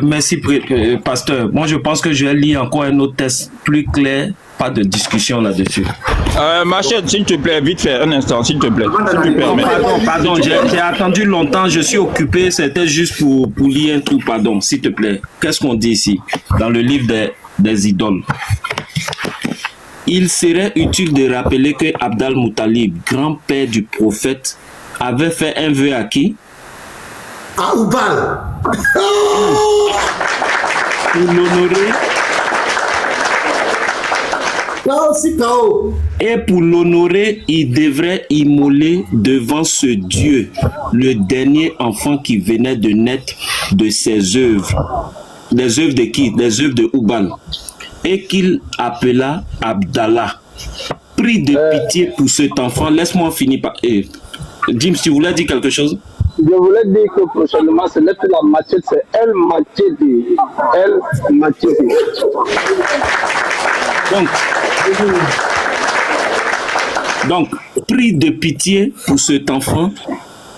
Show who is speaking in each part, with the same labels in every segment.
Speaker 1: Merci, pasteur. Moi, je pense que je vais lire encore un autre texte plus clair. Pas de discussion là-dessus.
Speaker 2: Machette, s'il te plaît, vite fait, un instant, s'il te plaît. Si tu permets.
Speaker 1: Pardon, j'ai attendu longtemps, je suis occupé, c'était juste pour lire un truc, pardon, s'il te plaît. Qu'est-ce qu'on dit ici, dans le livre des idoles? Il serait utile de rappeler que Abd al-Muttalib, grand-père du prophète, avait fait un vœu à qui?
Speaker 3: À Oubal.
Speaker 1: Pour l'honorer. Et pour l'honorer, il devrait immoler devant ce Dieu le dernier enfant qui venait de naître de ses œuvres. Les œuvres de qui? Les œuvres de Oubal. Et qu'il appela Abdallah. Prie de pitié pour cet enfant. Laisse-moi finir par... Jim, tu voulais dire quelque chose?
Speaker 4: Je voulais dire que prochainement, ce n'est plus la machette, c'est El Machete. El Machete.
Speaker 1: Donc, prie de pitié pour cet enfant.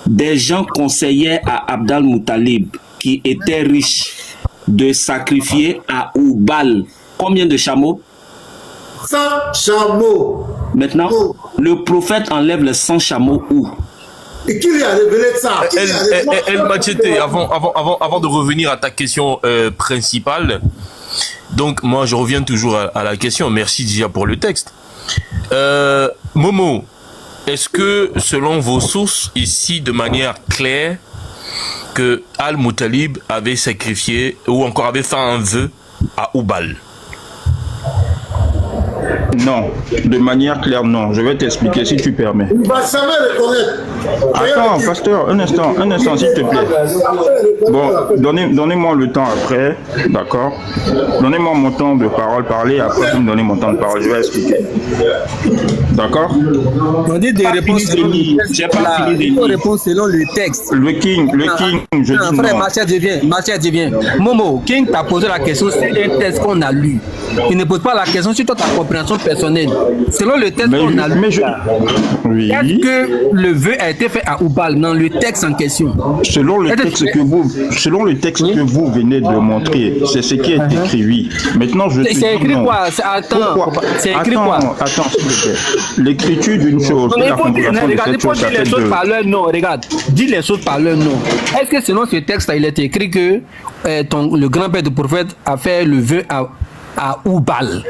Speaker 1: Des gens conseillaient à Abd al-Muttalib, qui était riche, de sacrifier à Oubal. Combien de chameaux?
Speaker 3: 100 chameaux.
Speaker 1: Maintenant, le prophète enlève les 100 chameaux où?
Speaker 3: Et qui lui a révélé ça?
Speaker 5: El Machete, avant de revenir à ta question principale, donc moi je reviens toujours à la question, merci déjà pour le texte. Momo, est-ce que selon vos sources ici de manière claire que Al-Muttalib avait sacrifié ou encore avait fait un vœu à Oubal?
Speaker 2: Non, de manière claire, non. Je vais t'expliquer si tu permets.
Speaker 3: Il va jamais reconnaître.
Speaker 2: Attends, pasteur, un instant, s'il te plaît. Bon, donnez-moi le temps après, d'accord? Donnez-moi mon temps de parler, après vous me donnez mon temps de parole, je vais expliquer. D'accord?
Speaker 6: On dit des réponses selon le texte. Il faut répondre selon le texte.
Speaker 2: Le King, je dis
Speaker 6: frère,
Speaker 2: non.
Speaker 6: Martial devient. Momo, King t'a posé la question sur un texte qu'on a lu. Il ne pose pas la question sur toi, ta compréhension personnelle. Selon le texte qu'on a lu,
Speaker 2: oui.
Speaker 6: est-ce que le vœu a été fait à Oubal dans le texte en question?
Speaker 2: Selon le texte que vous venez de montrer, c'est ce qui est écrit, oui. Maintenant, je te dis
Speaker 6: c'est écrit
Speaker 2: non.
Speaker 6: quoi? Attends, c'est écrit quoi?
Speaker 2: Attends, s'il te plaît. L'écriture d'une chose, la compréhension de cette chose, ça fait deux.
Speaker 6: Regarde, dis les choses par leur nom. Est-ce que selon ce texte, il est écrit que le grand-père du prophète a fait le vœu à Oubal?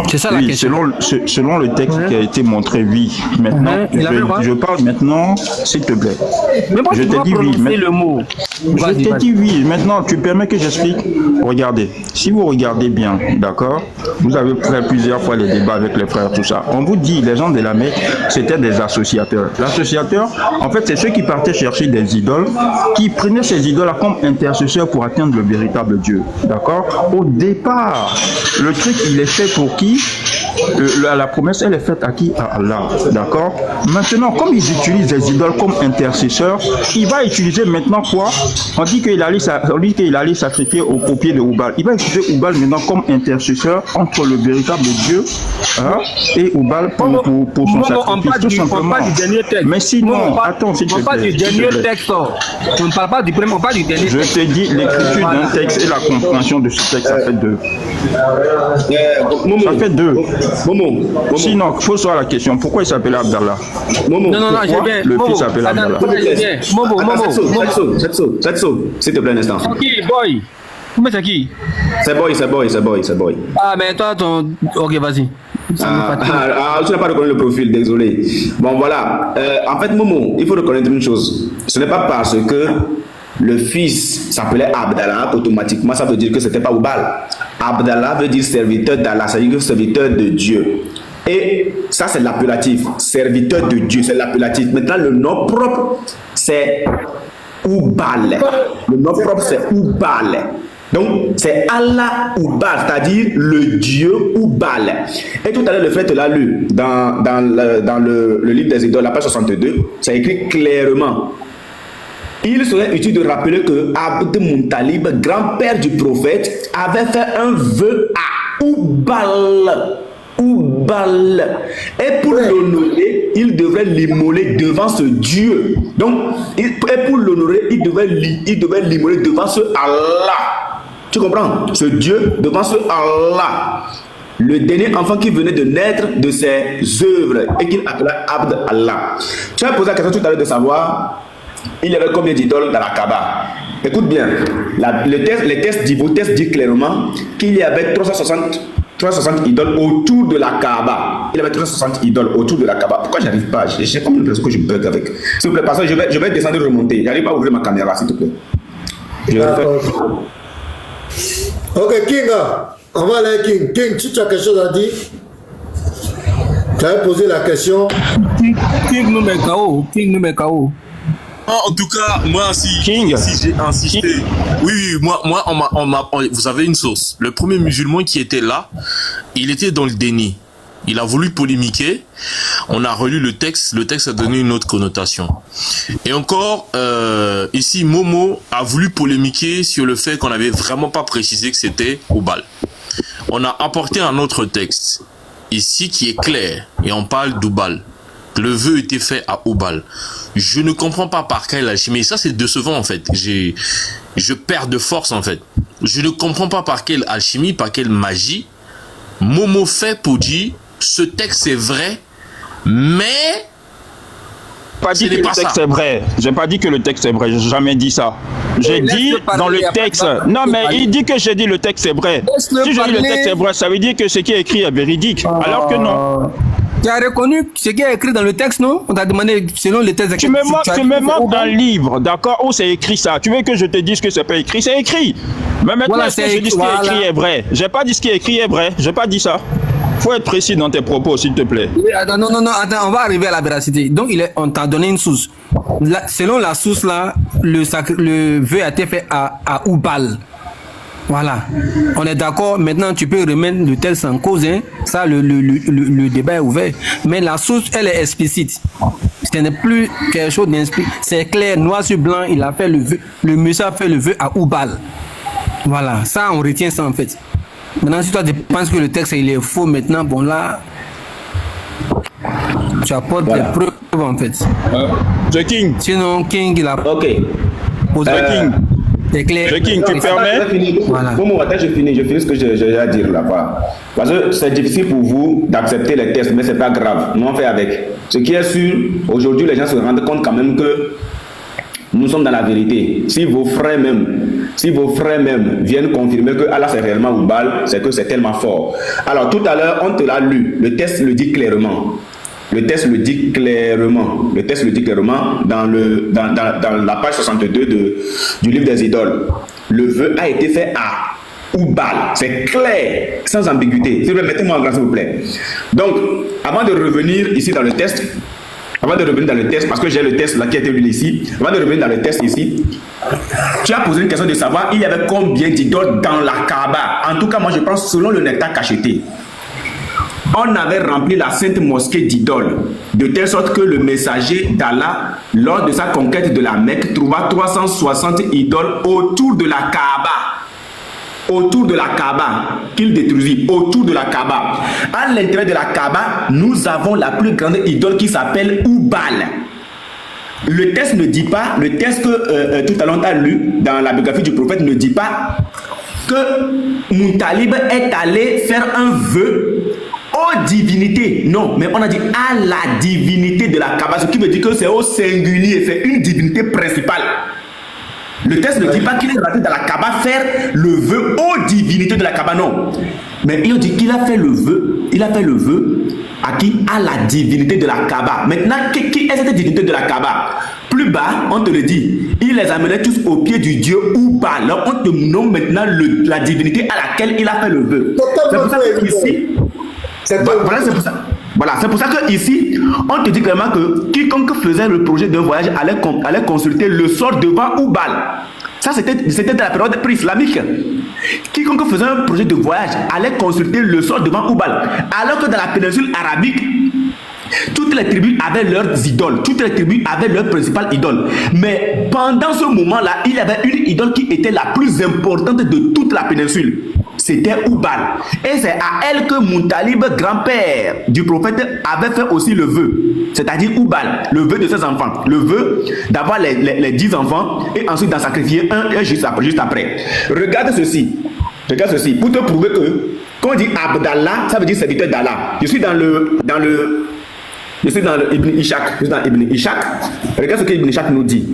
Speaker 6: C'est ça la question.
Speaker 2: Selon le texte qui a été montré, oui. Maintenant, je parle maintenant, s'il te plaît.
Speaker 6: Mais moi,
Speaker 2: je
Speaker 6: te dis oui. Le mot.
Speaker 2: Je t'ai dit oui. Maintenant, tu permets que j'explique? Regardez. Si vous regardez bien, d'accord, vous avez fait plusieurs fois les débats avec les frères, tout ça. On vous dit, les gens de la Mecque, c'était des associateurs. L'associateur, en fait, c'est ceux qui partaient chercher des idoles, qui prenaient ces idoles comme intercesseurs pour atteindre le véritable Dieu. D'accord? Au départ, le truc, il est fait pour qui? La promesse, elle est faite à qui? À Allah. D'accord? Maintenant, comme ils utilisent les idoles comme intercesseurs, il va utiliser maintenant quoi? On dit qu'il allait sacrifier au pied de Oubal. Il va utiliser Oubal maintenant comme intercesseur entre le véritable Dieu et Oubal pour son sacrifice, tout simplement.
Speaker 6: On parle du dernier texte.
Speaker 2: Mais sinon, attends, s'il te plaît.
Speaker 6: On parle du dernier texte. On ne parle pas du premier, on parle du dernier texte.
Speaker 2: Je te dis, l'écriture d'un texte et la compréhension de ce texte, ça fait deux. Ça fait deux. Momo. Sinon, il faut savoir la question. Pourquoi il s'appelle Abdallah?
Speaker 6: Non, j'ai bien.
Speaker 2: Le fils s'appelle Abdallah.
Speaker 7: Setso, s'il te plaît un instant.
Speaker 6: C'est qui, boy? Mais c'est qui?
Speaker 7: C'est boy.
Speaker 6: Ah, mais toi, ok, vas-y.
Speaker 7: Tu n'as pas reconnu le profil, désolé. Bon, voilà. En fait, Momo, il faut reconnaître une chose. Ce n'est pas parce que le fils s'appelait Abdallah, automatiquement, ça veut dire que ce n'était pas Oubal. Abdallah veut dire serviteur d'Allah, c'est-à-dire serviteur de Dieu. Et ça, c'est l'appelatif. Serviteur de Dieu, c'est l'appelatif. Maintenant, le nom propre, c'est Oubal. Le nom propre, c'est Oubal. Donc, c'est Allah Oubal, c'est-à-dire le Dieu Oubal. Et tout à l'heure, le frère te l'a lu dans le livre des idoles, la page 62, c'est écrit clairement. Il serait utile de rappeler que Abd al-Muttalib, grand-père du prophète, avait fait un vœu à Oubal. Oubal. Et pour l'honorer, il devrait l'immoler devant ce Dieu. Donc, et pour l'honorer, il devait l'immoler devant ce Allah. Tu comprends? Ce Dieu devant ce Allah. Le dernier enfant qui venait de naître de ses œuvres et qu'il appelait Abd Allah. Tu as posé la question tout à l'heure de savoir il y avait combien d'idoles dans la Kaaba. Écoute bien, les tests dit clairement qu'il y avait 360 idoles autour de la Kaaba. Il y avait 360 idoles autour de la Kaaba. Pourquoi j'arrive pas? J'ai comme l'impression que je bug avec. S'il vous plaît, parce que je vais descendre et remonter. J'arrive pas à ouvrir ma caméra, s'il te plaît.
Speaker 3: Ok, King, on va aller King. King, tu as quelque chose à dire? Tu avais posé la question.
Speaker 6: King nous met KO. King nous met KO.
Speaker 5: En tout cas, moi, si
Speaker 2: King.
Speaker 5: j'ai insisté, oui, moi, vous avez une source. Le premier musulman qui était là, il était dans le déni. Il a voulu polémiquer. On a relu le texte a donné une autre connotation. Et encore, ici, Momo a voulu polémiquer sur le fait qu'on n'avait vraiment pas précisé que c'était Oubal. On a apporté un autre texte, ici, qui est clair, et on parle d'Oubal. Le vœu était fait à Oubal. Je ne comprends pas par quelle alchimie. Ça, c'est décevant, en fait. Je perds de force, en fait. Je ne comprends pas par quelle alchimie, par quelle magie Momo fait pour dire ce texte est vrai, mais
Speaker 2: pas dit que le texte est vrai. J'ai pas dit que le texte est vrai. J'ai jamais dit ça. J'ai dit dans le texte. Non, mais il dit que j'ai dit le texte est vrai. Si je dis le texte est vrai, ça veut dire que ce qui est écrit est véridique. Alors que non.
Speaker 6: Tu as reconnu ce qui est écrit dans le texte, non? On t'a demandé selon le texte.
Speaker 2: Tu me montres un livre, d'accord, où c'est écrit ça. Tu veux que je te dise que c'est pas écrit? C'est écrit. Mais maintenant, voilà, est-ce que je dis ce qui est écrit est vrai? J'ai pas dit ce qui est écrit est vrai. J'ai pas dit ça. Faut être précis dans tes propos, s'il te plaît.
Speaker 6: Oui, attends, non, attends, on va arriver à la véracité. Donc, on t'a donné une source. Selon la source là, le vœu a été fait à Oubal. Voilà, on est d'accord. Maintenant, tu peux remettre le texte en cause. Hein. Ça, le débat est ouvert. Mais la source, elle est explicite. Ce n'est plus quelque chose d'explicite. C'est clair, noir sur blanc. Il a fait le vœu. Le monsieur a fait le vœu à Oubal. Voilà, ça, on retient ça en fait. Maintenant, si toi tu penses que le texte il est faux, maintenant, bon là, tu apportes des preuves en fait.
Speaker 2: The King.
Speaker 6: Sinon, King, il a
Speaker 7: posé
Speaker 2: King.
Speaker 6: C'est clair.
Speaker 2: The King, tu permets?
Speaker 7: Voilà. Bon, attends, je finis ce que j'ai à dire là-bas. Parce que c'est difficile pour vous d'accepter les tests, mais c'est pas grave. Nous on fait avec. Ce qui est sûr, aujourd'hui, les gens se rendent compte quand même que nous sommes dans la vérité. Si vos frères même viennent confirmer que Allah c'est réellement Oubal, c'est que c'est tellement fort. Alors tout à l'heure, on te l'a lu. Le texte le dit clairement. Le texte le dit clairement dans la page 62 du livre des idoles. Le vœu a été fait à Oubal. C'est clair, sans ambiguïté. S'il vous plaît, mettez-moi en grand, s'il vous plaît. Donc, avant de revenir ici dans le texte, parce que j'ai le texte là qui a été lu ici, avant de revenir dans le texte ici, tu as posé une question de savoir il y avait combien d'idoles dans la Kaaba. En tout cas, moi je pense selon le nectar cacheté. On avait rempli la sainte mosquée d'idoles, de telle sorte que le messager d'Allah, lors de sa conquête de la Mecque, trouva 360 idoles autour de la Kaaba, qu'il détruisit, autour de la Kaaba. À l'intérieur de la Kaaba, nous avons la plus grande idole qui s'appelle Oubal. Le texte ne dit pas, le texte que tout à l'heure on a lu dans la biographie du prophète ne dit pas que Moutalib est allé faire un vœu aux divinités. Non, mais on a dit à la divinité de la Kaaba, ce qui veut dire que c'est au singulier, c'est une divinité principale. Le texte ne dit pas qu'il est rentré dans la Kaaba faire le vœu aux divinités de la Kaaba, non. Mais il dit qu'il a fait le vœu, à qui? À la divinité de la Kaaba. Maintenant, qui est cette divinité de la Kaaba? Plus bas, on te le dit, il les amenait tous au pied du dieu Oubal. Alors on te nomme maintenant la divinité à laquelle il a fait le vœu. C'est pour ça que ici, voilà, c'est pour ça que ici, on te dit clairement que quiconque faisait le projet d'un voyage allait consulter le sort devant Oubal. Ça, c'était de la période pré-islamique. Quiconque faisait un projet de voyage allait consulter le sort devant Oubal. Alors que dans la péninsule arabique, toutes les tribus avaient leurs idoles, toutes les tribus avaient leur principale idole. Mais pendant ce moment-là, il y avait une idole qui était la plus importante de toute la péninsule. c'était Oubal. Et c'est à elle que Moutalib, grand-père du prophète, avait fait aussi le vœu. C'est-à-dire Oubal, le vœu de ses enfants. Le vœu d'avoir les 10 enfants et ensuite d'en sacrifier un juste après. Regarde ceci. Pour te prouver que quand on dit Abdallah, ça veut dire serviteur d'Allah. Je suis dans Ibn Ishaq. Regarde ce que Ibn Ishaq nous dit.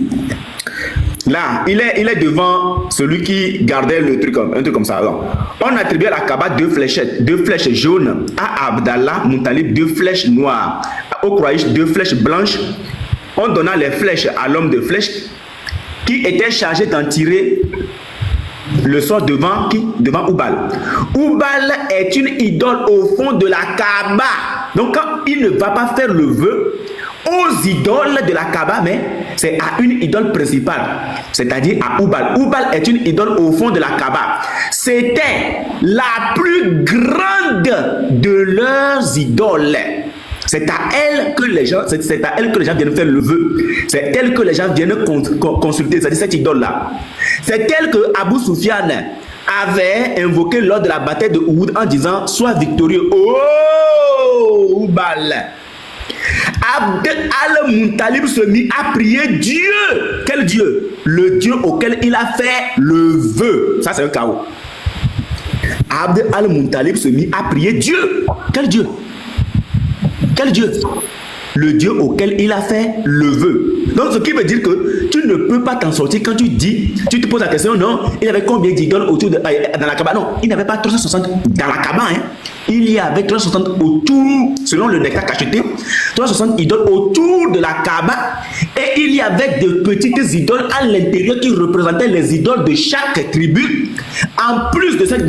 Speaker 7: Là, il est devant celui qui gardait un truc comme ça. Alors, on attribue à la Kaaba 2 flèches jaunes, à Abdallah Moutalib 2 flèches noires, au Quraysh 2 flèches blanches. On donna les flèches à l'homme de flèches qui était chargé d'en tirer le sort devant Oubal. Oubal est une idole au fond de la Kaaba. Donc quand il ne va pas faire le vœu aux idoles de la Kaaba, mais c'est à une idole principale, c'est-à-dire à Oubal. Oubal est une idole au fond de la Kaaba. C'était la plus grande de leurs idoles. C'est à elle que les gens viennent faire le vœu. C'est elle que les gens viennent consulter, c'est-à-dire cette idole-là. C'est elle que Abu Sufyan avait invoqué lors de la bataille de Uhud en disant « Sois victorieux, oh Oubal !» Abd al-Muttalib se mit à prier Dieu. Quel Dieu? Le Dieu auquel il a fait le vœu. Ça, c'est un chaos. Abd al-Muttalib se mit à prier Dieu. Quel Dieu? Quel Dieu? Le Dieu auquel il a fait le vœu. Donc, ce qui veut dire que tu ne peux pas t'en sortir quand tu te poses la question, non, il y avait combien d'idoles autour dans la Kaaba? Non, il n'y avait pas 360 dans la Kaaba, hein. Il y avait 360 autour, selon le nectar cacheté, 360 idoles autour de la Kaaba, et il y avait de petites idoles à l'intérieur qui représentaient les idoles de chaque tribu. En plus de cette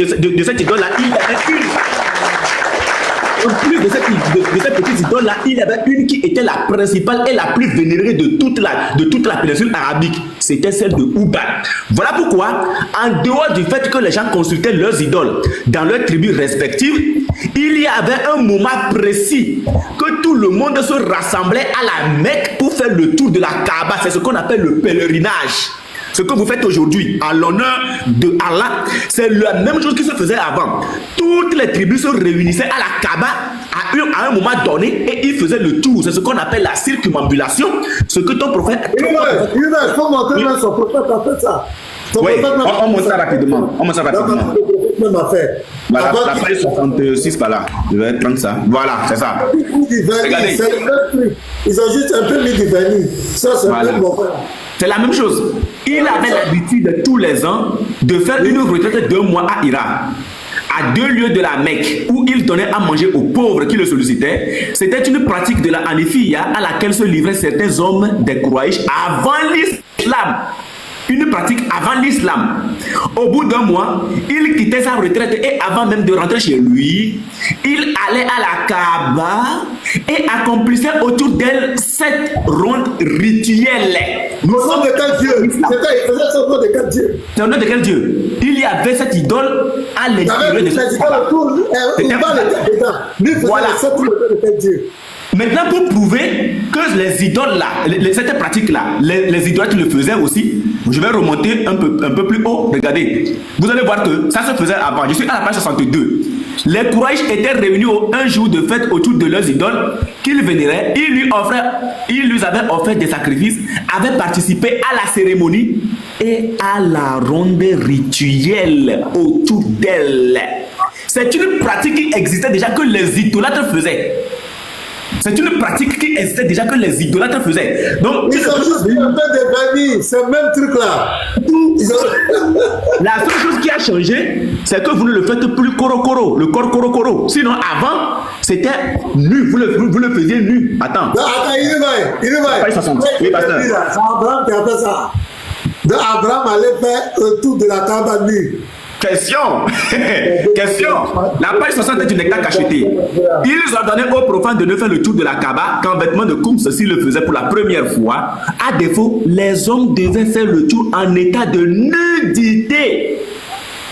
Speaker 7: idole-là, il y avait une. En plus de cette petite idole-là, il y avait une qui était la principale et la plus vénérée de toute la péninsule arabique. C'était celle de Oubal. Voilà pourquoi, en dehors du fait que les gens consultaient leurs idoles dans leurs tribus respectives, il y avait un moment précis que tout le monde se rassemblait à la Mecque pour faire le tour de la Kaaba. C'est ce qu'on appelle le pèlerinage. Ce que vous faites aujourd'hui en l'honneur de Allah, c'est la même chose qui se faisait avant. Toutes les tribus se réunissaient à la Kaaba à un moment donné et ils faisaient le tour. C'est ce qu'on appelle la circumambulation. Ce que ton prophète...
Speaker 3: Il faut montrer même son prophète a fait ça.
Speaker 7: Oui, on montre ça rapidement. Voilà, la page 66 par là. Je vais prendre ça. Voilà, c'est ça. Regardez.
Speaker 3: Ils ont juste un peu mis du vernis. Ça, c'est voilà.
Speaker 7: C'est la même chose. Il avait l'habitude tous les ans de faire une retraite de 2 mois à Irak, à 2 lieues de la Mecque, où il donnait à manger aux pauvres qui le sollicitaient. C'était une pratique de la Hanifiya à laquelle se livraient certains hommes des Quraysh avant l'islam. Une pratique avant l'islam. Au bout d'1 mois, il quittait sa retraite et avant même de rentrer chez lui, il allait à la Kaaba et accomplissait autour d'elle 7 rondes rituelles.
Speaker 3: Au nom de quel Dieu? Il faisait ça au nom de quel Dieu?
Speaker 7: C'est au nom de quel Dieu? Il y avait cette idole à l'intérieur de cette Kaaba. Voilà. Maintenant, pour prouver que les idoles là, cette pratique là, les idoles qui le faisaient aussi, je vais remonter un peu plus haut. Regardez, vous allez voir que ça se faisait avant. Je suis à la page 62. Les Quraysh étaient réunis un jour de fête autour de leurs idoles qu'ils vénéraient. Ils lui avaient offert des sacrifices, avaient participé à la cérémonie et à la ronde rituelle autour d'elle. C'est une pratique qui existait déjà que les idolâtres faisaient. C'est une pratique qui existait déjà que les idolâtres faisaient. Donc,
Speaker 3: ils ont juste fait des vanilles, c'est le même truc là.
Speaker 7: La seule chose qui a changé, c'est que vous ne le faites plus coro-coro, le corps coro-coro. Sinon, avant, c'était nu, vous le faisiez nu. Attends.
Speaker 3: Non, attends, il va.
Speaker 7: Oui, pasteur.
Speaker 3: C'est Abraham qui a fait ça. Donc, Abraham allait faire un tour de la Kaaba nu.
Speaker 7: Question. La page 60 est une nectar cacheté. Ils ordonnaient aux profanes de ne faire le tour de la Kaaba qu'en vêtements de Koum, ceux-ci le faisaient pour la première fois. À défaut, les hommes devaient faire le tour en état de nudité.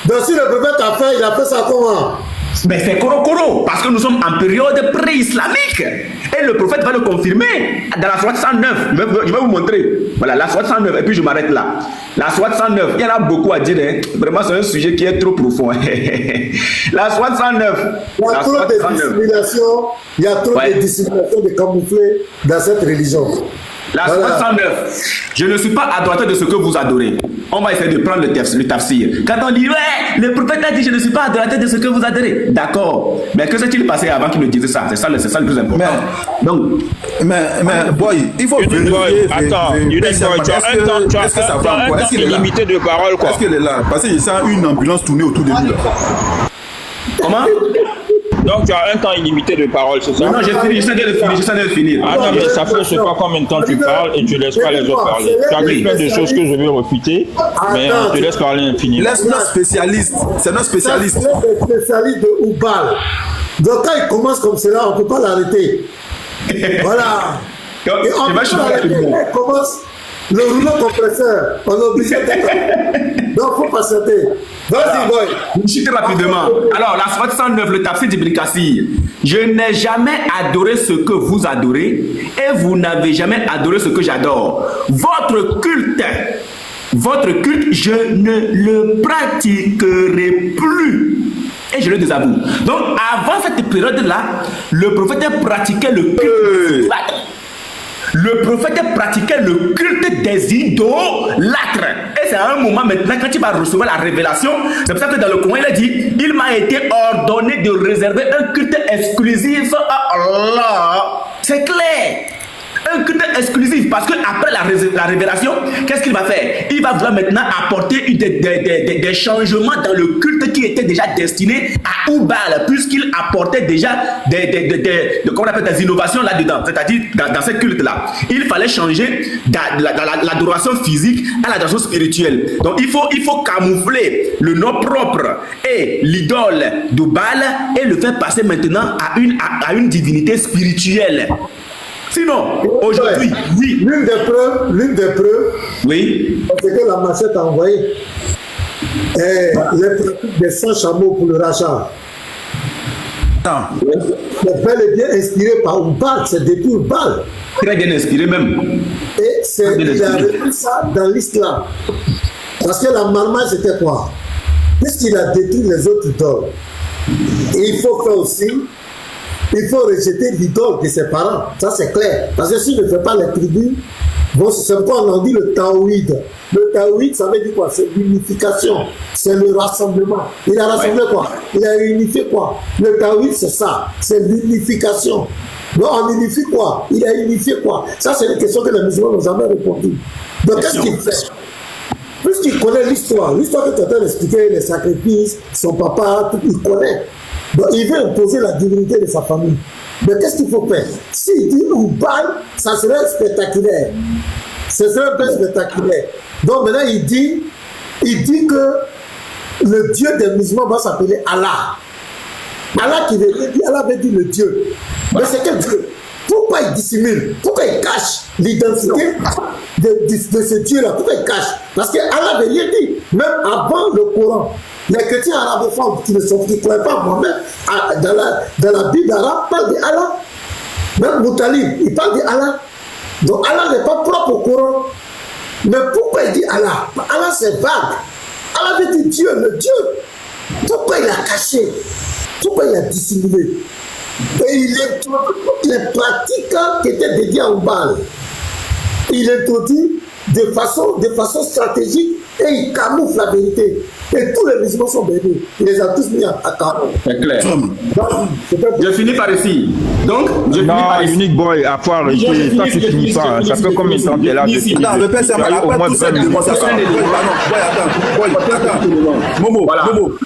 Speaker 3: Donc si le prophète a fait, il a fait ça comment?
Speaker 7: Mais c'est coro-coro, parce que nous sommes en période pré-islamique. Et le prophète va le confirmer dans la sourate 109. Je vais vous montrer. Voilà, la SWAT 109, et puis je m'arrête là. La SWAT 109, il y en a beaucoup à dire, hein. Vraiment c'est un sujet qui est trop profond. La SWAT 109.
Speaker 3: Il y a trop de dissimulation, il y a trop de dissimulation de camoufler dans cette religion.
Speaker 7: La SWAT 109, je ne suis pas adorateur de ce que vous adorez. On va essayer de prendre le tafsir. Quand on dit, ouais, le prophète a dit, je ne suis pas adorateur de ce que vous adorez. D'accord. Mais que s'est-il passé avant qu'il me dise ça? C'est ça le plus important.
Speaker 8: Mais boy, il faut vérifier.
Speaker 2: Attends, tu as un temps illimité de parole, quoi.
Speaker 8: Est-ce qu'il est là? Parce que je sens une ambulance tourner autour de nous.
Speaker 7: Comment?
Speaker 2: Donc tu as un temps illimité de parole, c'est ça?
Speaker 7: Non, j'ai fini, j'essaie de finir.
Speaker 2: Ah non, mais ça fait je sais pas combien de temps tu parles et tu laisses pas les autres parler. Tu as dit plein de choses que je vais refuter, mais on te laisse parler infiniment.
Speaker 8: Laisse notre spécialiste, c'est notre spécialiste.
Speaker 3: C'est le spécialiste de Oubal. Donc quand il commence comme cela, on ne peut pas l'arrêter. Voilà. Et on peut pas l'arrêter. Il commence le rouleau compresseur. On est obligé d'être. Donc il faut patienter. Vas-y, boy.
Speaker 7: Je chute rapidement. Alors, la SWAT 109, le tafsir d'Ibn Kassir. Je n'ai jamais adoré ce que vous adorez et vous n'avez jamais adoré ce que j'adore. Votre culte, je ne le pratiquerai plus. Et je le désavoue. Donc, avant cette période-là, le prophète pratiquait le culte. Le prophète pratiquait le culte des idolâtres. Et c'est à un moment maintenant, quand il va recevoir la révélation, c'est pour ça que dans le Coran, il a dit, il m'a été ordonné de réserver un culte exclusif à Allah. C'est clair. Un culte exclusif, parce que après la révélation, qu'est-ce qu'il va faire? Il va vouloir maintenant apporter des changements dans le culte qui était déjà destiné à Oubal, puisqu'il apportait déjà comment on appelle, des innovations là-dedans, c'est-à-dire dans ce culte-là. Il fallait changer l'adoration physique à l'adoration spirituelle. Donc il faut camoufler le nom propre et l'idole d'Oubal et le faire passer maintenant à une divinité spirituelle. Sinon, aujourd'hui, oui.
Speaker 3: L'une des preuves,
Speaker 7: oui,
Speaker 3: c'est que la machette a envoyé les pratiques des 100 chameaux pour le rachat. C'est bel et bien inspiré par Oubal, c'est depuis Oubal.
Speaker 7: Très bien inspiré même.
Speaker 3: Et il a repris ça dans l'islam. Parce que la marmaille, c'était quoi? Puisqu'il a détruit les autres idoles. Et il faut faire aussi. Il faut rejeter l'idole de ses parents. Ça, c'est clair. Parce que s'il ne fait pas les tribus, bon, c'est pourquoi on en dit le taouïd. Le taouïd, ça veut dire quoi? C'est l'unification. C'est le rassemblement. Il a rassemblé quoi? Il a unifié quoi? Le taouïd, c'est ça. C'est l'unification. Donc, on unifie quoi? Il a unifié quoi? Ça, c'est une question que les musulmans n'ont jamais répondu. Donc, qu'est-ce qu'il fait? Puisqu'il connaît l'histoire que tu es en train d'expliquer, les sacrifices, son papa, tout, il connaît. Donc il veut imposer la divinité de sa famille. Mais qu'est-ce qu'il faut faire? S'il dit Oubal, ça serait spectaculaire. Ce serait un peu spectaculaire. Donc maintenant il dit que le Dieu des musulmans va s'appeler Allah. Allah qui veut dire, Allah veut dire le Dieu. Mais c'est quel Dieu? Pourquoi il dissimule? Pourquoi il cache l'identité de ce Dieu-là? Pourquoi il cache? Parce que Allah veut rien dire. Même avant le Coran. Les chrétiens arabophones qui ne croient pas moi-même, dans la Bible arabe, parlent d'Allah. Même Moutalib, il parle d'Allah. Donc Allah n'est pas propre au Coran. Mais pourquoi il dit Allah? Allah c'est vague. Allah veut dire Dieu, le Dieu. Pourquoi il a caché? Pourquoi il a dissimulé? Et il introduit toutes les pratiques qui étaient dédiées à Oubal. Il introduit de façon stratégique et il camoufle la vérité. Et tous les musulmans sont bénis. Il les a tous mis à carreau.
Speaker 7: C'est clair. Je finis par ici. Donc, je finis par ici.
Speaker 2: Unique boy, à fois arrêter. Ça, tu finis pas. Ça fait combien de temps que tu es là depuis?
Speaker 8: Non, le père, c'est après tout cette démonstration. Momo,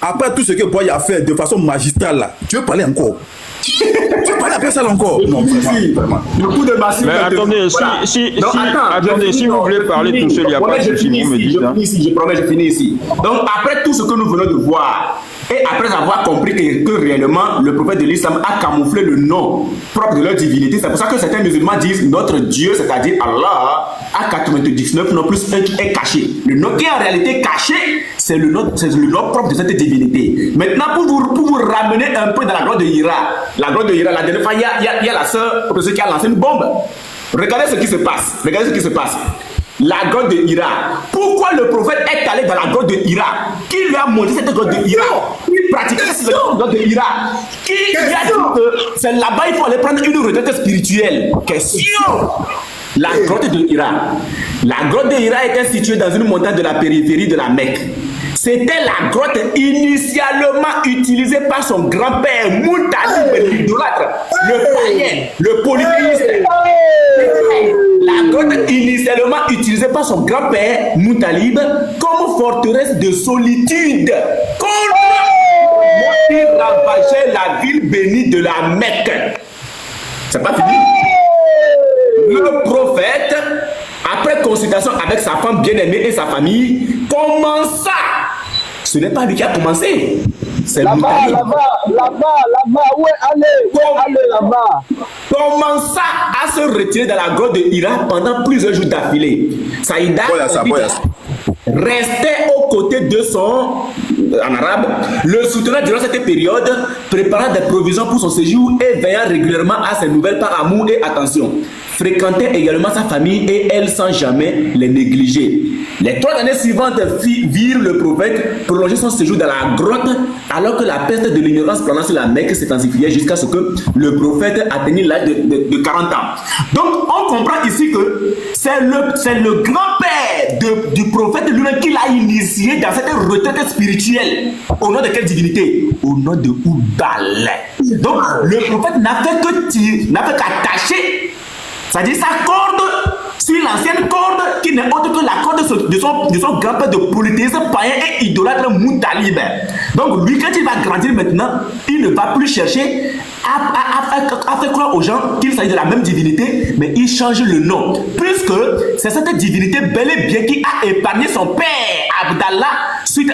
Speaker 8: après tout ce que Boy a fait de façon magistrale, là, tu veux parler encore? Tu veux parler après ça encore? Non, vraiment.
Speaker 7: Le coup de massif.
Speaker 2: Mais attendez, si vous voulez parler tout seul, il n'y a pas de souci.
Speaker 7: Je promets, je finis ici. Donc, après tout ce que nous venons de voir, et après avoir compris que réellement le prophète de l'islam a camouflé le nom propre de leur divinité, c'est pour ça que certains musulmans disent notre Dieu, c'est-à-dire Allah, à 99 non plus est caché. Le nom qui est en réalité caché, c'est le nom propre de cette divinité. Maintenant, pour vous ramener un peu dans la gloire de Hira, la dernière fois, il y a la sœur qui a lancé une bombe. Regardez ce qui se passe. la grotte de Hira. Pourquoi le prophète est allé dans la grotte de Hira? Qui lui a montré cette grotte de Hira? Qui pratiquait cette grotte de Hira? Qui lui a dit que c'est là-bas il faut aller prendre une retraite spirituelle? Question. La grotte de Hira. La grotte de Hira était située dans une montagne de la périphérie de la Mecque. C'était la grotte initialement utilisée par son grand-père Moutalib, l'idolâtre, le païen, le polythéiste. La grotte initialement utilisée par son grand-père Moutalib comme forteresse de solitude contre qui ravageait la ville bénie de la Mecque. C'est pas fini. Le prophète, après consultation avec sa femme bien-aimée et sa famille, commença. Ce n'est pas lui qui a commencé. C'est
Speaker 4: là-bas, ouais, allez là-bas.
Speaker 7: Commença à se retirer dans la grotte de Hira pendant plusieurs jours d'affilée. Saïda restait aux côtés de son, en arabe, le soutenant durant cette période, préparant des provisions pour son séjour et veillant régulièrement à ses nouvelles par amour et attention. Fréquentait également sa famille et elle sans jamais les négliger. Les 3 années suivantes virent le prophète prolonger son séjour dans la grotte alors que la peste de l'ignorance planant sur la Mecque s'intensifiait jusqu'à ce que le prophète atteignit l'âge de 40 ans. Donc on comprend ici que c'est le grand-père du prophète lui-même qui l'a initié dans cette retraite spirituelle. Au nom de quelle divinité? Au nom de Oubal. Donc le prophète n'a fait qu'attacher, c'est-à-dire sa corde sur l'ancienne corde qui n'est autre que la corde de son grand-père de polythéisme païen et idolâtre Moutalib. Donc lui, quand il va grandir maintenant, il ne va plus chercher à faire croire aux gens qu'il s'agit de la même divinité, mais il change le nom. Puisque c'est cette divinité bel et bien qui a épargné son père Abdallah suite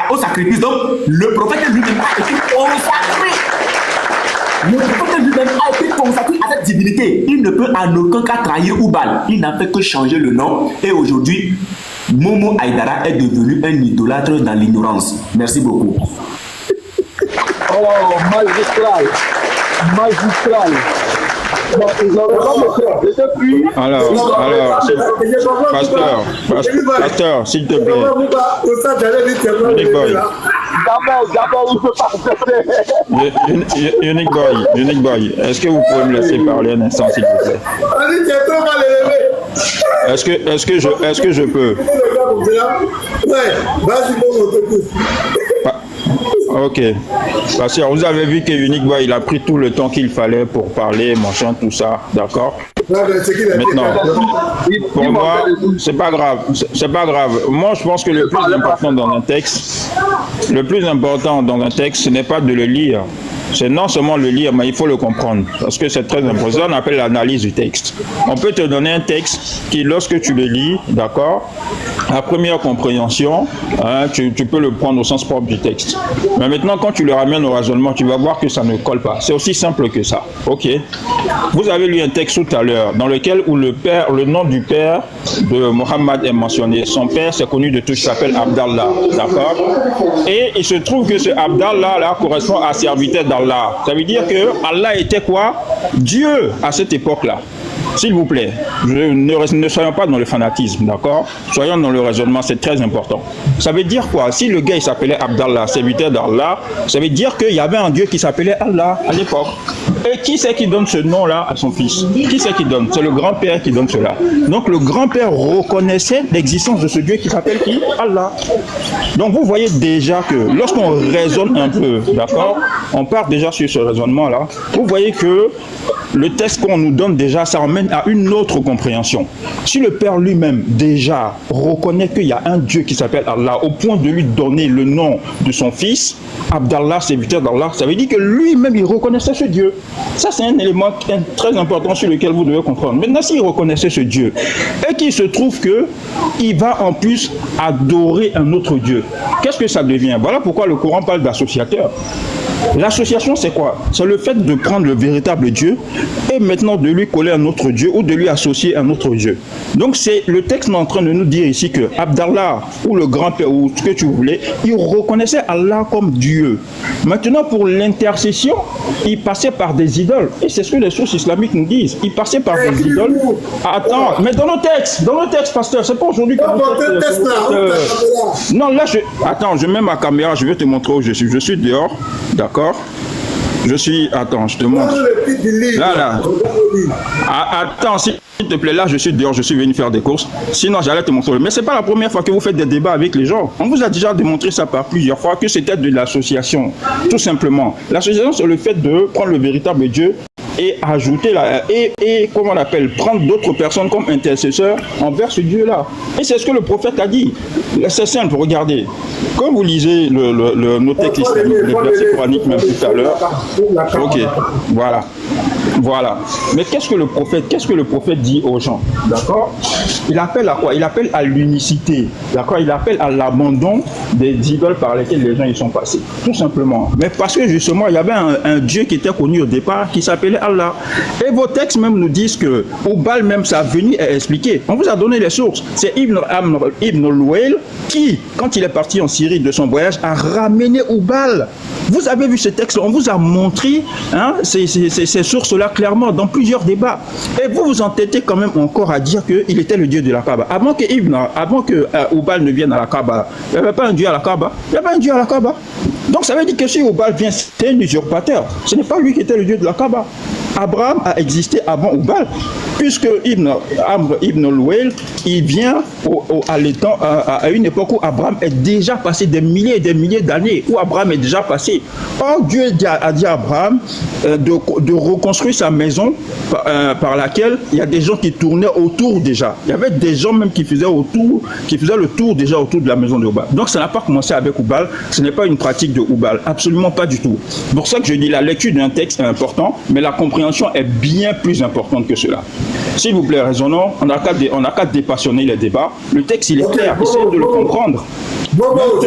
Speaker 7: au sacrifice. Donc le prophète lui-même a été consacré. Le prophète lui-même a été consacré à cette divinité. Il ne peut en aucun cas trahir Oubal. Il n'a fait que changer le nom. Et aujourd'hui, Momo Haïdara est devenu un idolâtre dans l'ignorance. Merci beaucoup.
Speaker 4: Oh, magistral. Magistral. Bon, ils ont
Speaker 2: pasteur, s'il te plaît. Unique Boy, est-ce que vous pouvez me laisser parler un instant, s'il vous plaît? Est-ce que je peux?
Speaker 3: Ouais, vas-y, on te pousse.
Speaker 2: Ok. Parce que vous avez vu que Unique Boy, il a pris tout le temps qu'il fallait pour parler, machin, tout ça, d'accord? Maintenant, pour moi, c'est pas grave. C'est pas grave. Moi, je pense que le plus important dans un texte, ce n'est pas de le lire. C'est non seulement le lire, mais il faut le comprendre. Parce que c'est très important. On appelle l'analyse du texte. On peut te donner un texte qui, lorsque tu le lis, d'accord, à première compréhension, hein, tu peux le prendre au sens propre du texte. Mais maintenant, quand tu le ramènes au raisonnement, tu vas voir que ça ne colle pas. C'est aussi simple que ça. Ok. Vous avez lu un texte tout à l'heure dans lequel où le nom du père de Mohammed est mentionné. Son père, c'est connu de tous, il s'appelle Abdallah. D'accord. Et il se trouve que ce Abdallah là correspond à serviteur d'Allah. Ça veut dire que Allah était quoi? Dieu à cette époque-là. S'il vous plaît, ne soyons pas dans le fanatisme, d'accord? Soyons dans le raisonnement, c'est très important. Ça veut dire quoi? Si le gars il s'appelait Abdallah, serviteur d'Allah, ça veut dire qu'il y avait un Dieu qui s'appelait Allah à l'époque. Et qui c'est qui donne ce nom-là à son fils? Qui c'est qui donne? C'est le grand-père qui donne cela. Donc le grand-père reconnaissait l'existence de ce Dieu qui s'appelle qui? Allah. Donc vous voyez déjà que lorsqu'on raisonne un peu, d'accord? On part déjà sur ce raisonnement-là. Vous voyez que le texte qu'on nous donne déjà, ça emmène à une autre compréhension. Si le père lui-même déjà reconnaît qu'il y a un Dieu qui s'appelle Allah, au point de lui donner le nom de son fils, Abdallah, serviteur d'Allah, ça veut dire que lui-même il reconnaissait ce Dieu. Ça c'est un élément très important sur lequel vous devez comprendre. Maintenant, s'il reconnaissait ce Dieu et qu'il se trouve que il va en plus adorer un autre Dieu, qu'est-ce que ça devient? Voilà pourquoi le Coran parle d'associateur. L'association, c'est quoi? C'est le fait de prendre le véritable Dieu et maintenant de lui coller un autre Dieu. Dieu ou de lui associer un autre Dieu. Donc c'est le texte est en train de nous dire ici que Abdallah ou le grand-père ou ce que tu voulais, il reconnaissait Allah comme Dieu. Maintenant pour l'intercession, il passait par des idoles. Et c'est ce que les sources islamiques nous disent. Il passait par des idoles. Attends, mais dans le texte, pasteur, c'est pas aujourd'hui que non, là, attends, je mets ma caméra, je vais te montrer où je suis. Je suis dehors, d'accord? Attends, je te montre. Là. Attends, s'il te plaît, là, je suis dehors, je suis venu faire des courses. Sinon, j'allais te montrer. Mais c'est pas la première fois que vous faites des débats avec les gens. On vous a déjà démontré ça par plusieurs fois que c'était de l'association, tout simplement. L'association, c'est le fait de prendre le véritable Dieu et ajouter comment on appelle, prendre d'autres personnes comme intercesseurs envers ce Dieu-là. Et c'est ce que le prophète a dit. C'est simple, regardez. Quand vous lisez nos textes islamiques, les versets coraniques même tout à l'heure, ok, voilà. Mais qu'est-ce que le prophète dit aux gens? D'accord? Il appelle à quoi? Il appelle à l'unicité. D'accord? Il appelle à l'abandon des idoles par lesquelles les gens y sont passés. Tout simplement. Mais parce que justement, il y avait un Dieu qui était connu au départ, qui s'appelait Allah. Et vos textes même nous disent que Oubal même sa venue est expliquée. On vous a donné les sources. C'est Ibn al-Louail qui, quand il est parti en Syrie de son voyage, a ramené Oubal. Vous avez vu ce texte, on vous a montré ces sources-là clairement dans plusieurs débats. Et vous vous entêtez quand même encore à dire qu'il était le dieu de la Kaaba. Avant que Oubal ne vienne à la Kaaba, il n'y avait pas un dieu à la Kaaba. Donc ça veut dire que si Oubal vient, c'est un usurpateur. Ce n'est pas lui qui était le dieu de la Kaaba. Abraham a existé avant Oubal, puisque Ibn Louail, il vient à une époque où Abraham est déjà passé des milliers et des milliers d'années, où Abraham est déjà passé. Or, Dieu a dit à Abraham de reconstruire sa maison par laquelle il y a des gens qui tournaient autour déjà. Il y avait des gens même qui faisaient le tour déjà autour de la maison de Oubal. Donc ça n'a pas commencé avec Oubal, ce n'est pas une pratique de Oubal, absolument pas du tout. C'est pour ça que je dis la lecture d'un texte est important, mais la compréhension est bien plus importante que cela. S'il vous plaît, raisonnons, on n'a qu'à dépassionner les débats. Le texte, il est clair, essayez de le comprendre.
Speaker 3: Bobo,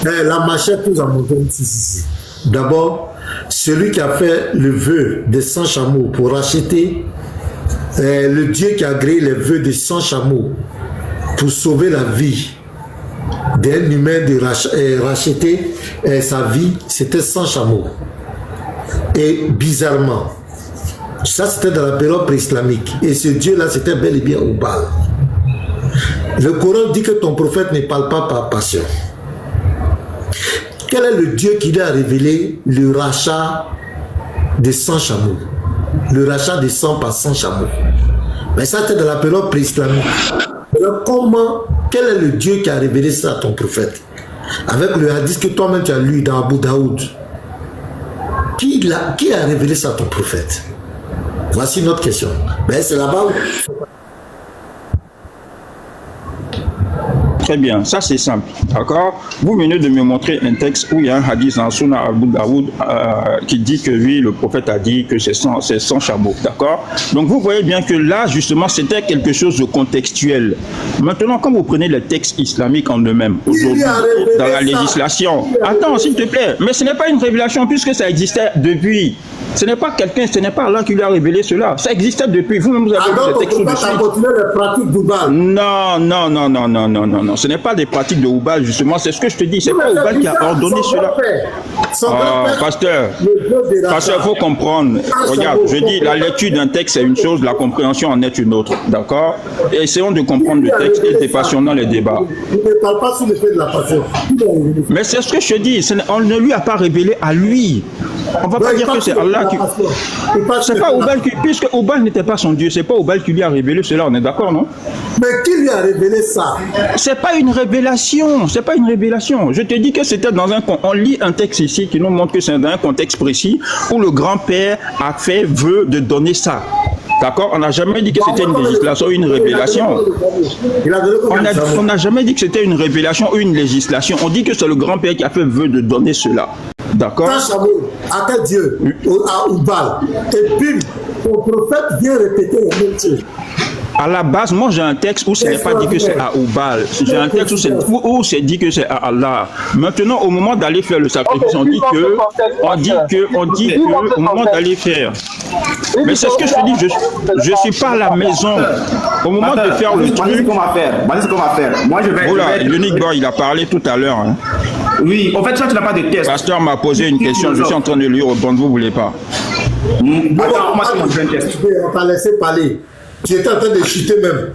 Speaker 3: la machette nous a montré ici. D'abord, celui qui a fait le vœu des 100 chameaux pour racheter, le Dieu qui a créé les vœux des 100 chameaux pour sauver la vie d'un humain de racheter sa vie, c'était 100 chameaux. Et bizarrement, ça c'était dans la période pré-islamique. Et ce Dieu-là, c'était bel et bien Oubal. Le Coran dit que ton prophète ne parle pas par passion. Quel est le Dieu qui lui a révélé le rachat de 100 chameaux? Le rachat de 100 par 100 chameaux. Mais ça c'était dans la période pré-islamique. Alors quel est le Dieu qui a révélé ça à ton prophète? Avec le hadith que toi-même tu as lu dans Abu Daoud. Qui a révélé ça à ton prophète? Voici notre question. Ben c'est là-bas où...
Speaker 2: Très bien, ça c'est simple, d'accord? Vous venez de me montrer un texte où il y a un hadith dans Sunnah Abu Daoud qui dit que lui, le prophète a dit que c'est 100 chameaux, d'accord? Donc vous voyez bien que là, justement, c'était quelque chose de contextuel. Maintenant, quand vous prenez les textes islamiques en eux-mêmes, aujourd'hui, dans la législation, attends, s'il te plaît, mais ce n'est pas une révélation puisque ça existait depuis. Ce n'est pas quelqu'un, ce n'est pas Allah qui lui a révélé cela. Ça existait depuis. Vous-même, vous avez vu ces textes de suite. Non. Ce n'est pas des pratiques de Oubal, justement. C'est ce que je te dis. C'est pas Oubal qui a ordonné cela. Pasteur, il faut comprendre. Regarde, je dis, la lecture d'un texte, c'est une chose, la compréhension en est une autre. D'accord? Et essayons de comprendre le texte et dépassionnons les débats.
Speaker 3: Il ne parle pas sur le fait de la passion.
Speaker 2: Mais c'est ce que je te dis. On ne lui a pas révélé à lui. On ne va pas dire que c'est Allah qui... C'est pas Oubal qui... Puisque Oubal n'était pas son Dieu, c'est pas Oubal qui lui a révélé cela, on est d'accord, non?
Speaker 3: Mais qui lui a révélé ça?
Speaker 2: C'est pas une révélation, c'est pas une révélation. Je te dis que c'était dans un... On lit un texte ici qui nous montre que c'est dans un contexte précis où le grand-père a fait vœu de donner ça. D'accord? On n'a jamais dit que c'était une législation ou une révélation. On n'a jamais dit que c'était une révélation ou une législation. On dit que c'est le grand-père qui a fait vœu de donner cela. D'accord?
Speaker 3: À quel Dieu? À Oubal. Et puis, ton prophète vient répéter la même chose.
Speaker 2: À la base, moi j'ai un texte où ce n'est pas dit que c'est à Oubal. J'ai un texte où c'est dit que c'est à Allah. Maintenant, au moment d'aller faire le sacrifice, on dit que, au moment d'aller faire. Mais c'est ce que je te dis, je suis pas à la maison. Au moment de faire le truc.
Speaker 7: Voici ce qu'on va faire. Moi, je vais.
Speaker 2: Voilà, Unique Boy, il a parlé tout à l'heure. Hein.
Speaker 7: Oui, en fait, toi, tu n'as pas de test.
Speaker 2: Pasteur m'a posé une question, je suis en train de lui répondre, vous voulez pas.
Speaker 7: Attends, moi, c'est mon test.
Speaker 3: On t'a laissé parler. Tu étais en train de chuter même.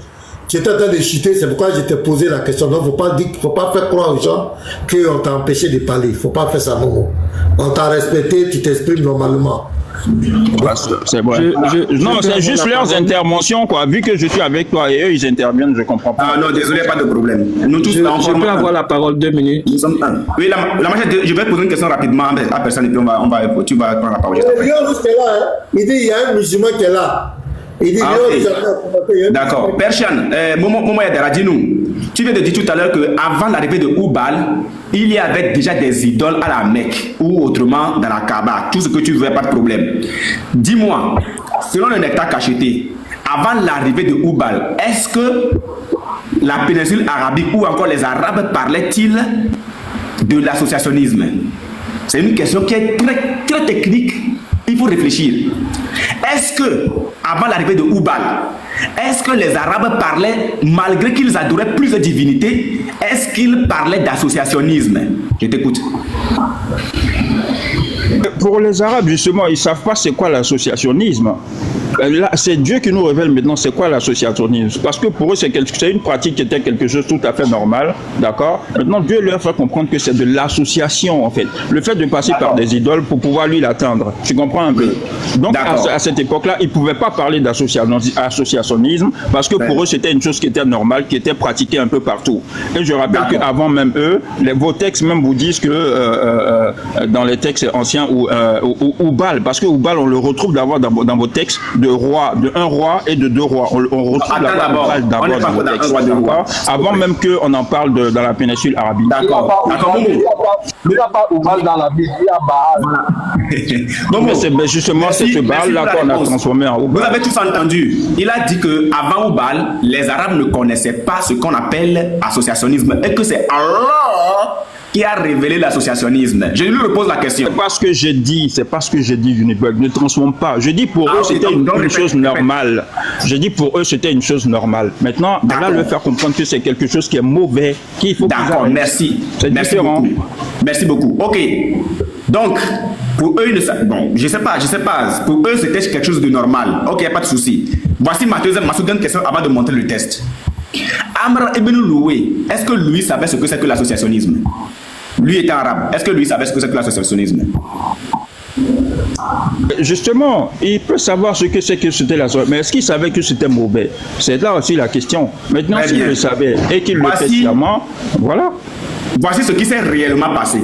Speaker 3: Tu étais en train de chuter, c'est pourquoi je t'ai posé la question. Donc, faut pas faire croire aux gens qu'on t'a empêché de parler. Il ne faut pas faire ça, non. On t'a respecté, tu t'exprimes normalement.
Speaker 2: C'est bon. Non, c'est juste leurs interventions, quoi. Vu que je suis avec toi et eux, ils interviennent, je comprends pas.
Speaker 7: Ah non, désolé, pas de problème. Nous tous,
Speaker 6: je peux avoir la parole 2 minutes.
Speaker 7: Nous sommes un. Oui, la machette, je vais poser une question rapidement à personne et puis tu vas prendre la parole.
Speaker 3: Il dit il y a un musulman qui est là. Il dit
Speaker 7: d'accord. Persian, Momo Yadera, dis-nous. Tu viens de dire tout à l'heure qu'avant l'arrivée de Oubal, il y avait déjà des idoles à la Mecque ou autrement dans la Kaaba. Tout ce que tu veux, pas de problème. Dis-moi, selon le nectar cacheté, avant l'arrivée de Oubal, est-ce que la péninsule arabique ou encore les Arabes parlaient-ils de l'associationnisme? C'est une question qui est très, très technique. Il faut réfléchir. Est-ce que, avant l'arrivée de Oubal, est-ce que les Arabes parlaient, malgré qu'ils adoraient plusieurs divinités, est-ce qu'ils parlaient d'associationnisme? Je t'écoute.
Speaker 2: Pour les Arabes, justement, ils ne savent pas c'est quoi l'associationnisme. Là, c'est Dieu qui nous révèle maintenant c'est quoi l'associationnisme. Parce que pour eux, c'est une pratique qui était quelque chose de tout à fait normal. D'accord? Maintenant, Dieu leur fait comprendre que c'est de l'association, en fait. Le fait de passer par des idoles pour pouvoir lui l'atteindre. Tu comprends un peu? Donc, à cette époque-là, ils ne pouvaient pas parler d'associationnisme parce que pour eux, c'était une chose qui était normale, qui était pratiquée un peu partout. Et je rappelle qu'avant même eux, vos textes même vous disent que dans les textes anciens, Oubal, parce que Oubal, on le retrouve d'abord dans vos textes, de un roi et de 2 rois. On retrouve d'abord dans vos textes. Avant même qu'on en parle dans la péninsule arabique.
Speaker 4: D'accord. Il n'y a pas Oubal dans la Bible, il y a Baal.
Speaker 2: Mais c'est justement ce Baal-là qu'on a transformé en Oubal.
Speaker 7: Vous avez tous entendu. Il a dit qu'avant Oubal, les Arabes ne connaissaient pas ce qu'on appelle associationnisme et que c'est Allah qui a révélé l'associationnisme. Je lui repose la question.
Speaker 2: C'est pas ce que j'ai dit, Unibug, ne transforme pas. Je dis pour eux, c'était une chose normale. Je dis pour eux, c'était une chose normale. Maintenant, Allah leur faire comprendre que c'est quelque chose qui est mauvais, qu'il faut...
Speaker 7: D'accord, merci. C'est différent. Merci beaucoup. Ok. Donc, pour eux, bon, je sais pas. Pour eux, c'était quelque chose de normal. Ok, pas de souci. Voici ma seconde question avant de montrer le test. Amr ibn Loué, est-ce que lui savait ce que c'est que l'associationnisme? Lui était arabe. Est-ce que lui savait ce que c'est que l'associationnisme?
Speaker 2: Justement, il peut savoir ce que c'est que c'était l'associationnisme, mais est-ce qu'il savait que c'était mauvais? C'est là aussi la question. Maintenant, s'il le savait et qu'il le fait sciemment, voilà.
Speaker 7: Voici ce qui s'est réellement passé.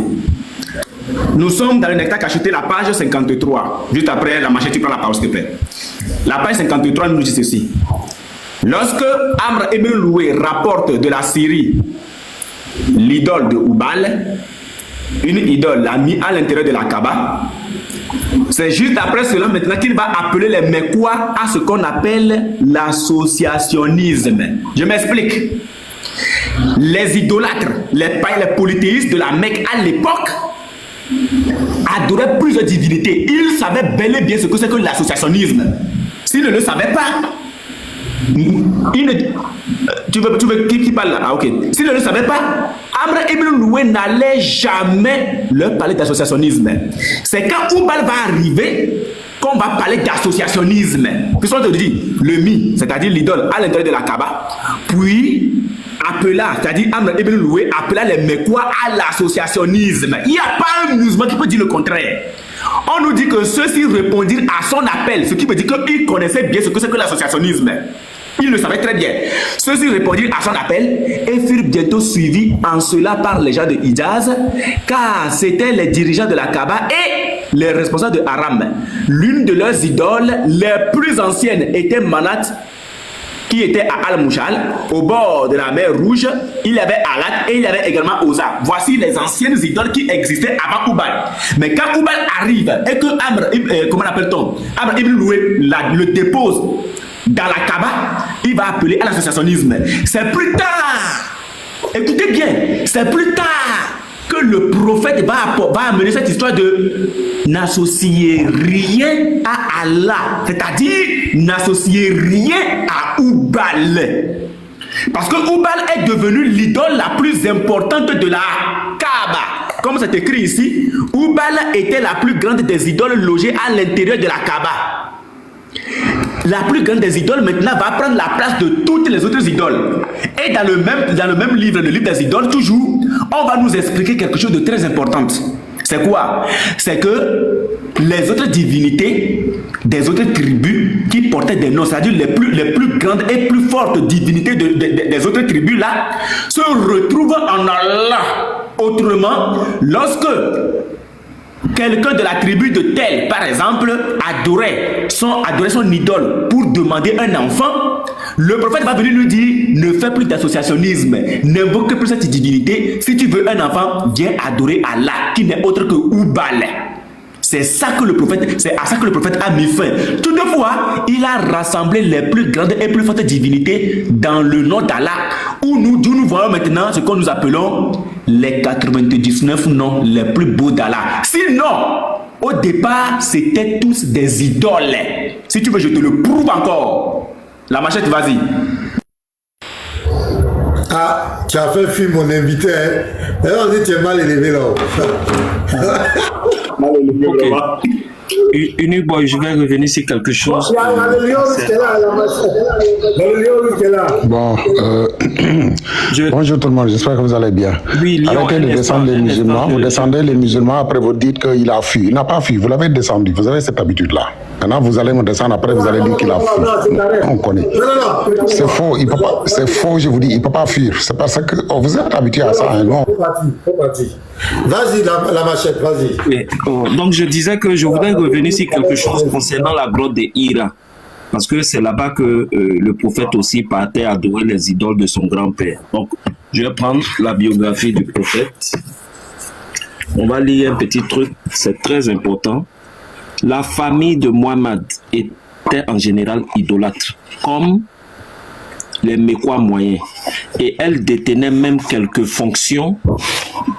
Speaker 7: Nous sommes dans le nectar cacheté, la page 53. Juste après la machette, tu prends la parole, s'il te plaît. La page 53 nous dit ceci. Lorsque Amr ibn Loué rapporte de la Syrie l'idole de Oubal, une idole l'a mis à l'intérieur de la Kaaba, c'est juste après cela maintenant qu'il va appeler les Mecquois à ce qu'on appelle l'associationnisme. Je m'explique. Les idolâtres, les polythéistes de la Mecque à l'époque adoraient plusieurs divinités. Ils savaient bel et bien ce que c'est que l'associationnisme. S'ils ne le savaient pas, tu veux qui parle là? Ah, ok. S'ils ne le savaient pas, Amr ibn Loué n'allait jamais leur parler d'associationnisme. C'est quand Oubal va arriver qu'on va parler d'associationnisme. Puisqu'on te dit le mi, c'est-à-dire l'idole à l'intérieur de la Kaaba, puis appela, c'est-à-dire Amr ibn Loué appela les Mecquois à l'associationnisme. Il n'y a pas un musulman qui peut dire le contraire. On nous dit que ceux-ci répondirent à son appel, ce qui veut dire qu'ils connaissaient bien ce que c'est que l'associationnisme. Ils le savaient très bien. Ceux-ci répondirent à son appel et furent bientôt suivis en cela par les gens de Hijaz, car c'étaient les dirigeants de la Kaaba et les responsables de Haram. L'une de leurs idoles les plus anciennes était Manat, qui était à Al-Mouchal, au bord de la mer Rouge. Il y avait Alat et il y avait également Oza. Voici les anciennes idoles qui existaient avant Oubal. Mais quand Oubal arrive et que Amr ibn Loué le dépose dans la Kaaba, il va appeler à l'associationnisme. C'est plus tard, écoutez bien, c'est plus tard que le prophète va amener cette histoire de n'associer rien à Allah, c'est-à-dire n'associer rien à Oubal. Parce que Oubal est devenu l'idole la plus importante de la Kaaba. Comme c'est écrit ici, Oubal était la plus grande des idoles logées à l'intérieur de la Kaaba. La plus grande des idoles maintenant va prendre la place de toutes les autres idoles. Et dans le même livre, le livre des idoles, toujours, on va nous expliquer quelque chose de très important. C'est quoi? C'est que les autres divinités des autres tribus qui portaient des noms, c'est-à-dire les plus grandes et plus fortes divinités des autres tribus là, se retrouvent en Allah. Autrement, lorsque quelqu'un de la tribu de tel, par exemple, adorait son idole pour demander un enfant, le prophète va venir lui dire, ne fais plus d'associationnisme, n'invoque plus cette divinité. Si tu veux un enfant, viens adorer Allah, qui n'est autre que Oubal. C'est à ça que le prophète a mis fin. Toutefois, il a rassemblé les plus grandes et plus fortes divinités dans le nom d'Allah, où nous voyons maintenant ce que nous appelons les 99 noms les plus beaux d'Allah. Sinon, au départ, c'était tous des idoles. Si tu veux, je te le prouve encore. La machette, vas-y.
Speaker 3: Ah, tu as fait fuir mon invité. Hein? Et on dit que tu es mal élevé là.
Speaker 1: Okay. Uniboy, je vais revenir sur quelque chose.
Speaker 9: Bon, bonjour tout le monde, j'espère que vous allez bien.
Speaker 1: Oui,
Speaker 9: arrêtez de descendre les musulmans. Vous descendez les musulmans, après vous dites qu'il a fui. Il n'a pas fui, vous l'avez descendu, vous avez cette habitude-là. Maintenant, vous allez me descendre, après vous allez dire qu'il a fui. On connaît. C'est faux, il peut pas, c'est faux, je vous dis, il ne peut pas fuir. C'est parce que vous êtes habitué à ça. Hein, non?
Speaker 3: Vas-y, la machette, vas-y.
Speaker 1: Oui. Donc, je disais que je voudrais revenir sur quelque chose concernant la grotte de Hira. Parce que c'est là-bas que le prophète aussi partait adorer les idoles de son grand-père. Donc, je vais prendre la biographie du prophète. On va lire un petit truc, c'est très important. La famille de Mohammed était en général idolâtre, comme les Mécois moyens. Et elle détenait même quelques fonctions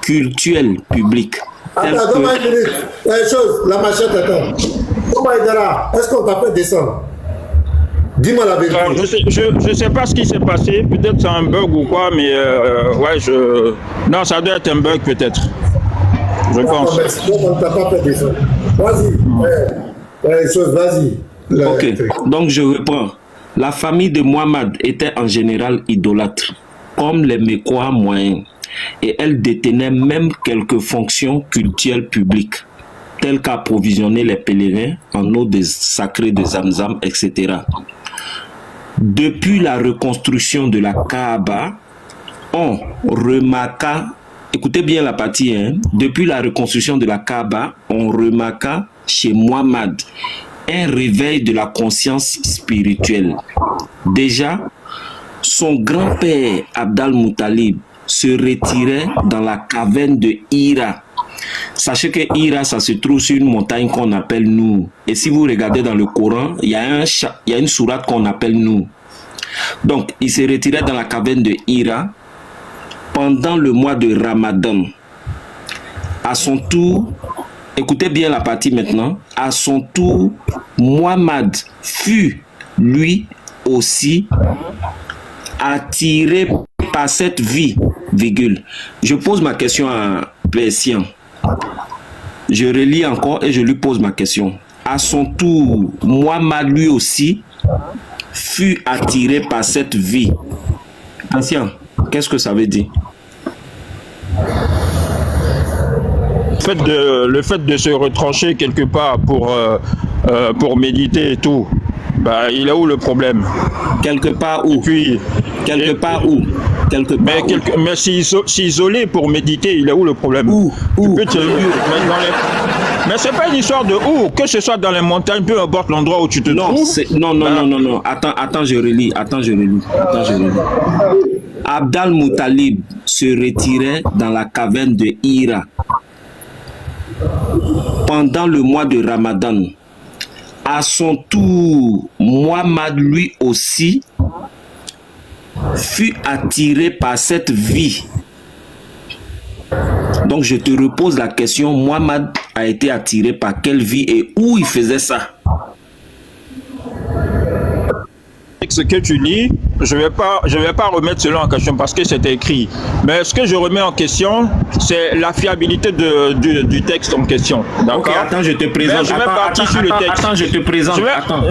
Speaker 1: cultuelles publiques.
Speaker 3: Attends, donne-moi une minute. La machette, attends. Est-ce qu'on t'a fait descendre? Dis-moi la vérité.
Speaker 2: Je ne sais pas ce qui s'est passé. Peut-être c'est un bug ou quoi, mais non, ça doit être un bug peut-être. Je pense.
Speaker 3: On ne t'a pas fait descendre. Vas-y. Vas-y.
Speaker 1: Ok, donc je reprends. La famille de Mohammed était en général idolâtre, comme les Mécois moyens. Et elle détenait même quelques fonctions cultuelles publiques, telles qu'approvisionner les pèlerins en eau sacrée de Zamzam, etc. Depuis la reconstruction de la Kaaba, on remarqua, écoutez bien la partie, hein, depuis la reconstruction de la Kaaba, on remarqua chez Mohammed un réveil de la conscience spirituelle. Déjà, son grand-père Abd al-Muttalib se retirait dans la caverne de Hira. Sachez que Hira, ça se trouve sur une montagne qu'on appelle Nour. Et si vous regardez dans le Coran, il y a une sourate qu'on appelle Nour. Donc, il se retirait dans la caverne de Hira pendant le mois de Ramadan. À son tour, écoutez bien la partie maintenant, à son tour, Mohammed fut lui aussi attiré par cette vie, virgule. Je pose ma question à Persian. Je relis encore et je lui pose ma question. À son tour, Mohammed lui aussi fut attiré par cette vie. Persian, qu'est-ce que ça veut dire?
Speaker 2: Le fait de se retrancher quelque part pour méditer et tout, bah, il est où le problème? Quelque part où? Quelque part où? Mais s'isoler pour méditer, il est où le problème? Où? Mais c'est pas une histoire de où, que ce soit dans les montagnes, peu importe l'endroit où tu te trouves.
Speaker 1: Non. Attends, je relis. Abd al-Muttalib se retirait dans la caverne de Hira pendant le mois de Ramadan. À son tour, Muhammad lui aussi fut attiré par cette vie. Donc je te repose la question, Muhammad a été attiré par quelle vie et où il faisait ça?
Speaker 2: Ce que tu dis, je vais pas remettre cela en question parce que c'est écrit. Mais ce que je remets en question, c'est la fiabilité du texte en question. D'accord.
Speaker 1: Ok, attends, je te présente.
Speaker 2: Je vais partir sur le texte.
Speaker 1: Attends, je te présente.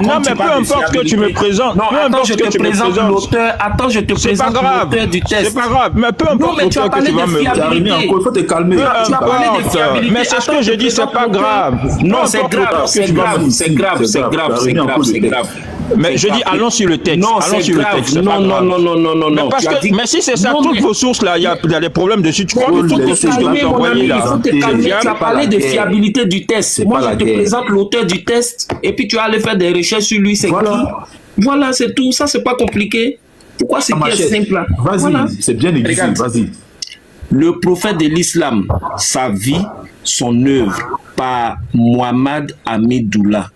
Speaker 2: Non, mais peu importe ce que tu me présentes.
Speaker 1: Non, attends, je te présente l'auteur. Attends, je te présente l'auteur du texte.
Speaker 2: C'est pas grave, mais peu importe l'auteur que tu vas me
Speaker 8: Karimi, encore, il faut te calmer.
Speaker 1: Tu as parlé de fiabilité.
Speaker 2: Mais c'est ce que je dis, c'est pas grave.
Speaker 1: Non, c'est grave, c'est grave, c'est grave, c'est grave, c'est grave, c'est grave.
Speaker 2: Mais je dis, allons sur le texte.
Speaker 1: Non, c'est grave. Non.
Speaker 2: Mais si c'est ça, toutes vos sources là, il y a des problèmes dessus. Tu crois
Speaker 1: il faut te calmer, mon ami. Il faut te calmer. Tu as parlé de fiabilité du test. Moi, je te présente l'auteur du test et puis tu vas aller faire des recherches sur lui. C'est qui? Voilà, c'est tout. Ça, c'est pas compliqué. Pourquoi c'est simple là?
Speaker 8: Vas-y, c'est bien écrit. Vas-y.
Speaker 1: Le prophète de l'islam, sa vie, son œuvre, par Muhammad Amidoullah.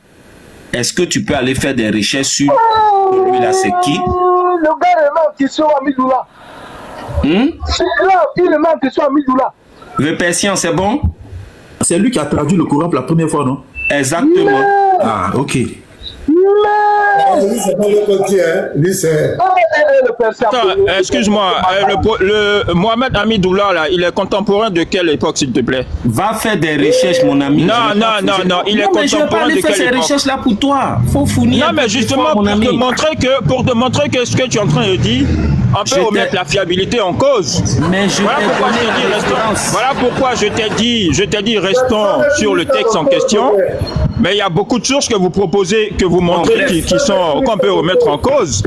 Speaker 1: Est-ce que tu peux aller faire des recherches sur lui là, c'est qui?
Speaker 4: Le gars est là qui sont Amidoullah. C'est là, il est là qui sont Amidoullah.
Speaker 1: Le Persian, c'est bon?
Speaker 8: C'est lui qui a traduit le Coran pour la première fois, non?
Speaker 1: Exactement.
Speaker 8: Ah, ok.
Speaker 3: Lui, c'est pas le côté, hein. Lui, c'est...
Speaker 2: Excuse-moi, le Mohamed Amidoullah, là, il est contemporain de quelle époque, s'il te plaît?
Speaker 1: Va faire des recherches, mon ami.
Speaker 2: Non, il est contemporain de quelle époque? Je vais pas aller faire ces recherches-là
Speaker 1: pour toi. Faut fournir.
Speaker 2: Non, mais justement, pour te montrer que ce que tu es en train de dire, on peut remettre la fiabilité en cause.
Speaker 1: Mais
Speaker 2: voilà pourquoi je t'ai dit restons sur le texte en question. Mais il y a beaucoup de sources que vous proposez, que vous montrez qu'on peut remettre en cause.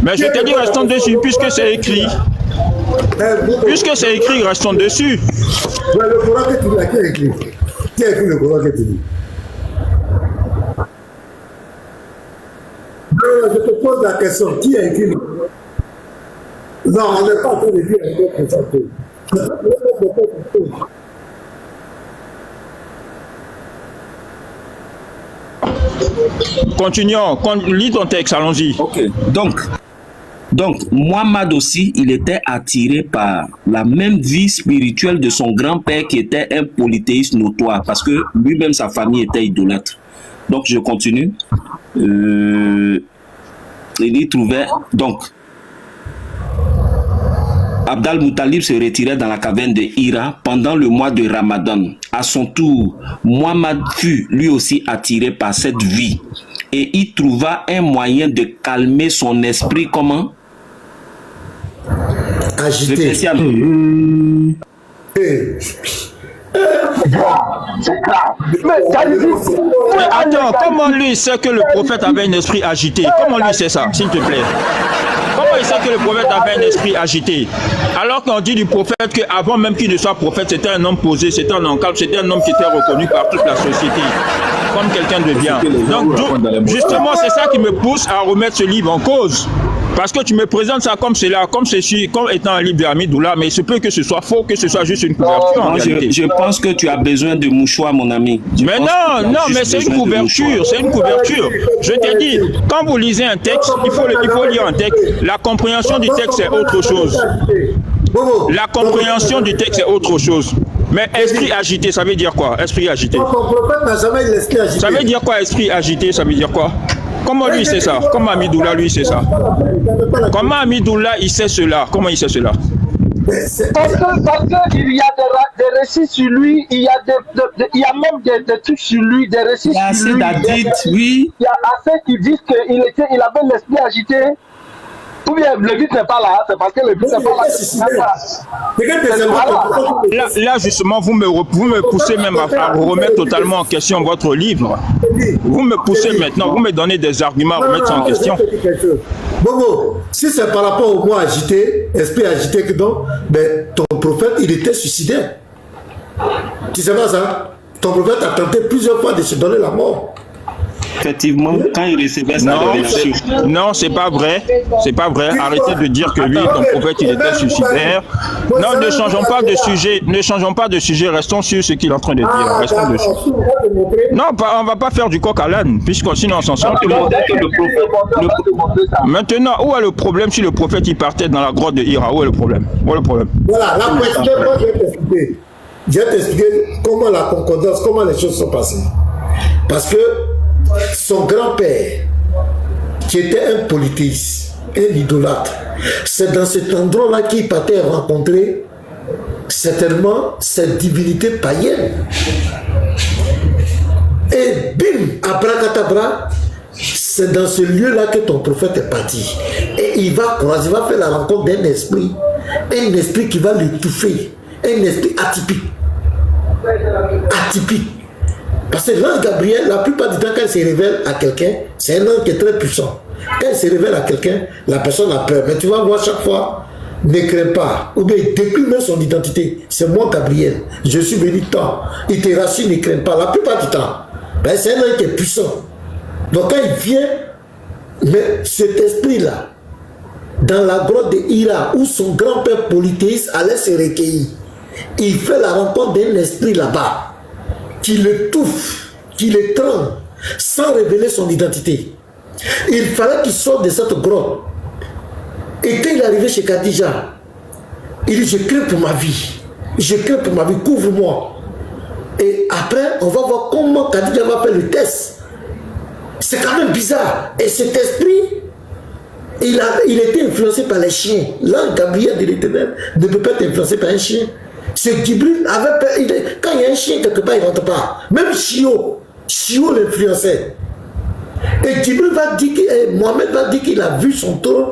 Speaker 2: Mais je t'ai dit restons dessus puisque c'est écrit. Puisque c'est écrit, restons dessus.
Speaker 3: Le Coran que tu as, qui a écrit? Qui a écrit le Coran que tu dis? Je te pose la question, qui a écrit le Coran? Non, on n'est pas en train de dire un peu présenté.
Speaker 2: Continuons, lis ton texte, allons-y.
Speaker 1: Ok, donc, Muhammad aussi, il était attiré par la même vie spirituelle de son grand-père qui était un polythéiste notoire parce que lui-même, sa famille était idolâtre. Donc, je continue. Il y trouvait, donc, Abd al-Muttalib se retirait dans la caverne de Hira pendant le mois de Ramadan. À son tour, Muhammad fut lui aussi attiré par cette vie et il trouva un moyen de calmer son esprit. Comment?
Speaker 3: Agité.
Speaker 4: C'est grave.
Speaker 2: Mais attends, comment lui sait que le prophète avait un esprit agité? Comment lui sait ça, s'il te plaît? Comment il sait que le prophète avait un esprit agité? Alors qu'on dit du prophète qu'avant même qu'il ne soit prophète, c'était un homme posé, c'était un homme calme, c'était un homme qui était reconnu par toute la société comme quelqu'un de bien. Donc justement, c'est ça qui me pousse à remettre ce livre en cause. Parce que tu me présentes ça comme cela, comme étant un livre d'Amidoullah, mais il se peut que ce soit faux, que ce soit juste une couverture en réalité.
Speaker 1: Je pense que tu as besoin de mouchoirs, mon ami.
Speaker 2: Mais mais c'est une couverture, c'est une couverture. Je t'ai dit, quand vous lisez un texte, il faut lire un texte. La compréhension du texte est autre chose. La compréhension du texte est autre chose. Mais esprit agité, ça veut dire quoi? Esprit agité. Ça veut dire quoi, esprit agité? Ça veut dire quoi? Comment lui sait ça? Comment Amidoullah lui sait ça? Comment Amidoullah il sait cela? Comment il sait cela?
Speaker 4: Parce qu'il y a des récits sur lui, il y a même des trucs sur lui, des récits sur lui.
Speaker 1: Oui.
Speaker 4: Il y a assez qui disent qu'il avait l'esprit agité. Ou bien le but n'est pas là, c'est parce que le but n'est pas là.
Speaker 2: Là, justement, vous me poussez même à remettre totalement en question votre livre. Vous me poussez maintenant, vous me donnez des arguments à remettre ça en question.
Speaker 3: Bobo, si c'est par rapport au mot agité, esprit agité, que donc, ben, ton prophète, il était suicidaire. Tu sais pas ça? Ton prophète a tenté plusieurs fois de se donner la mort.
Speaker 1: effectivement, quand il recevait sa révélation.
Speaker 2: Non, c'est pas vrai. C'est pas vrai. Arrêtez de dire que lui, ton prophète, il était suicidaire. Non, ne changeons pas de sujet. Ne changeons pas de sujet. Restons sur ce qu'il est en train de dire. Restons dessus. Non, on va pas faire du coq à l'âne, puisque sinon on s'en sort. Maintenant, où est le problème si le prophète il partait dans la grotte de Hira? Où est le problème? Où est le problème?
Speaker 3: Voilà, la question, moi je vais t'expliquer. Je vais t'expliquer comment la concordance, comment les choses sont passées. Parce que son grand-père, qui était un polythéiste, un idolâtre, c'est dans cet endroit-là qu'il partait rencontrer certainement cette divinité païenne. Et bim, abracadabra, c'est dans ce lieu-là que ton prophète est parti. Et il va croiser, il va faire la rencontre d'un esprit qui va l'étouffer, un esprit atypique. Atypique. Parce que l'ange Gabriel, la plupart du temps, quand il se révèle à quelqu'un, c'est un ange qui est très puissant. Quand il se révèle à quelqu'un, la personne a peur. Mais tu vas voir chaque fois, ne crains pas. Ou bien il décline même son identité. C'est moi Gabriel. Je suis venu tant. Il te rassure, ne crains pas. La plupart du temps. Ben, c'est un ange qui est puissant. Donc quand il vient, mais cet esprit-là, dans la grotte de Hira, où son grand-père polythéiste allait se recueillir, il fait la rencontre d'un esprit là-bas, qui le touffe, qui le tremble, sans révéler son identité. Il fallait qu'il sorte de cette grotte. Et quand il est arrivé chez Khadija, il dit, je crains pour ma vie. Je crains pour ma vie, couvre-moi. Et après, on va voir comment Khadija va faire le test. C'est quand même bizarre. Et cet esprit, il était influencé par les chiens. L'ange Gabriel de l'Éternel ne peut pas être influencé par un chien. Ce Gibril avait peur. Quand il y a un chien quelque part, il ne rentre pas. Même Chio l'influençait. Et Gibril va dire Mohamed va dire qu'il a vu son trône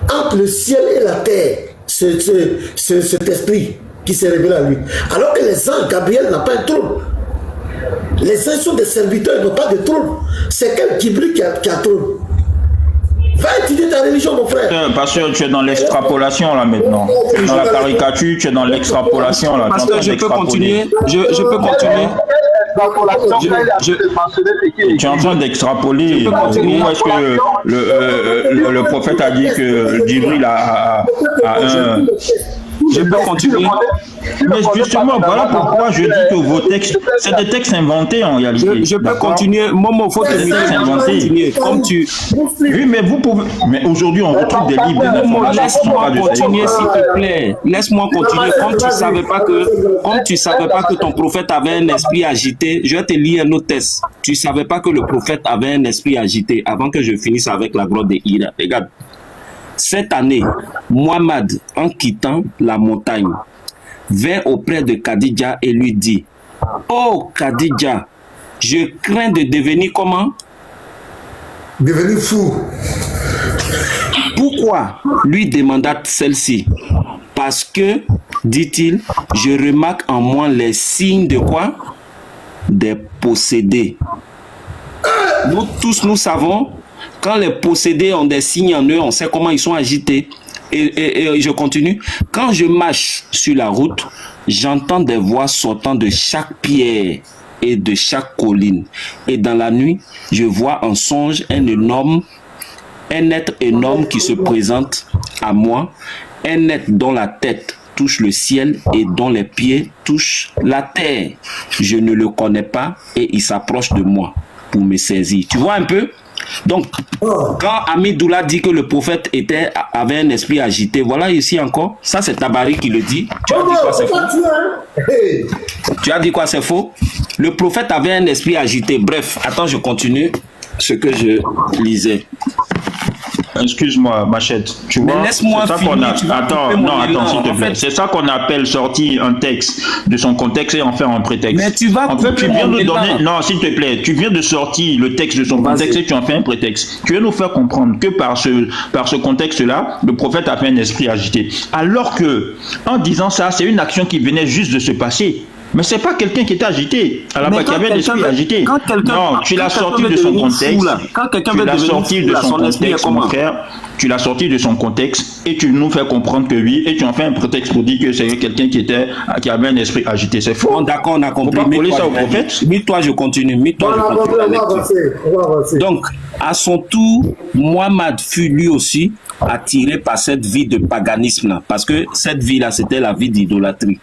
Speaker 3: entre le ciel et la terre. Cet esprit qui s'est révélé à lui. Alors que les anges, Gabriel n'a pas un trône. Les anges sont des serviteurs, ils n'ont pas de trône. C'est quel Gibril qui a trône? Va étudier ta religion, mon frère.
Speaker 2: Parce que tu es dans l'extrapolation là maintenant. Tu es dans la caricature, tu es dans l'extrapolation là.
Speaker 1: Parce que je peux continuer. Je peux continuer.
Speaker 2: Tu es en train d'extrapoler. Où est-ce que le prophète a dit que Djibril a un...
Speaker 1: Je peux continuer.
Speaker 2: Mais justement, voilà pourquoi je dis que vos textes, c'est des textes inventés en réalité.
Speaker 1: Je peux continuer. Momo, il faut que
Speaker 2: tu
Speaker 1: comme tu...
Speaker 2: Oui, mais vous pouvez... Mais aujourd'hui, on retrouve des livres.
Speaker 1: Momo, laisse-moi continuer, s'il te plaît. Laisse-moi continuer. Comme tu savais pas que ton prophète avait un esprit agité, je vais te lire un autre texte. Tu savais pas que le prophète avait un esprit agité avant que je finisse avec la grotte de Hira. Regarde. Cette année, Muhammad, en quittant la montagne, vint auprès de Khadija et lui dit, « Oh Khadija, je crains de devenir comment?
Speaker 3: Devenir fou. »
Speaker 1: Pourquoi? Lui demanda celle-ci. Parce que, dit-il, je remarque en moi les signes de quoi? Des possédés. Nous tous, nous savons, quand les possédés ont des signes en eux, on sait comment ils sont agités. Et je continue. Quand je marche sur la route, j'entends des voix sortant de chaque pierre et de chaque colline. Et dans la nuit, je vois en songe un être énorme qui se présente à moi, un être dont la tête touche le ciel et dont les pieds touchent la terre. Je ne le connais pas et il s'approche de moi pour me saisir. Tu vois un peu? Donc, quand Amidoula dit que le prophète avait un esprit agité, voilà ici encore, ça c'est Tabari qui le dit. Tu as dit quoi, c'est faux? Tu as dit quoi, c'est faux? Le prophète avait un esprit agité. Bref, attends, je continue ce que je lisais.
Speaker 2: Excuse-moi, Machette. Tu vois,
Speaker 1: laisse-moi finir.
Speaker 2: Attends, s'il te plaît. C'est ça qu'on appelle sortir un texte de son contexte et en faire un prétexte.
Speaker 1: Mais tu vas.
Speaker 2: En fait, tu viens de donner. Non, s'il te plaît, tu viens de sortir le texte de son contexte et tu en fais un prétexte. Tu veux nous faire comprendre que par ce contexte-là, le prophète a fait un esprit agité. Alors que, en disant ça, c'est une action qui venait juste de se passer. Mais c'est pas quelqu'un qui était agité. À la base, qui avait l'esprit agité. Non, tu l'as sorti de son contexte.
Speaker 6: Quand quelqu'un
Speaker 2: tu
Speaker 6: veut
Speaker 2: l'as sorti de son contexte, mon frère. Tu l'as sorti de son contexte et tu nous fais comprendre que oui, et tu en fais un prétexte pour dire que c'est quelqu'un qui avait un esprit agité. C'est faux.
Speaker 1: Bon, d'accord, on a compris.
Speaker 2: Faut pas coller ça au prophète.
Speaker 1: Toi, je continue. Donc, à son tour, Muhammad fut lui aussi attiré par cette vie de paganisme-là. Parce que cette vie-là, c'était la vie d'idolâtrie.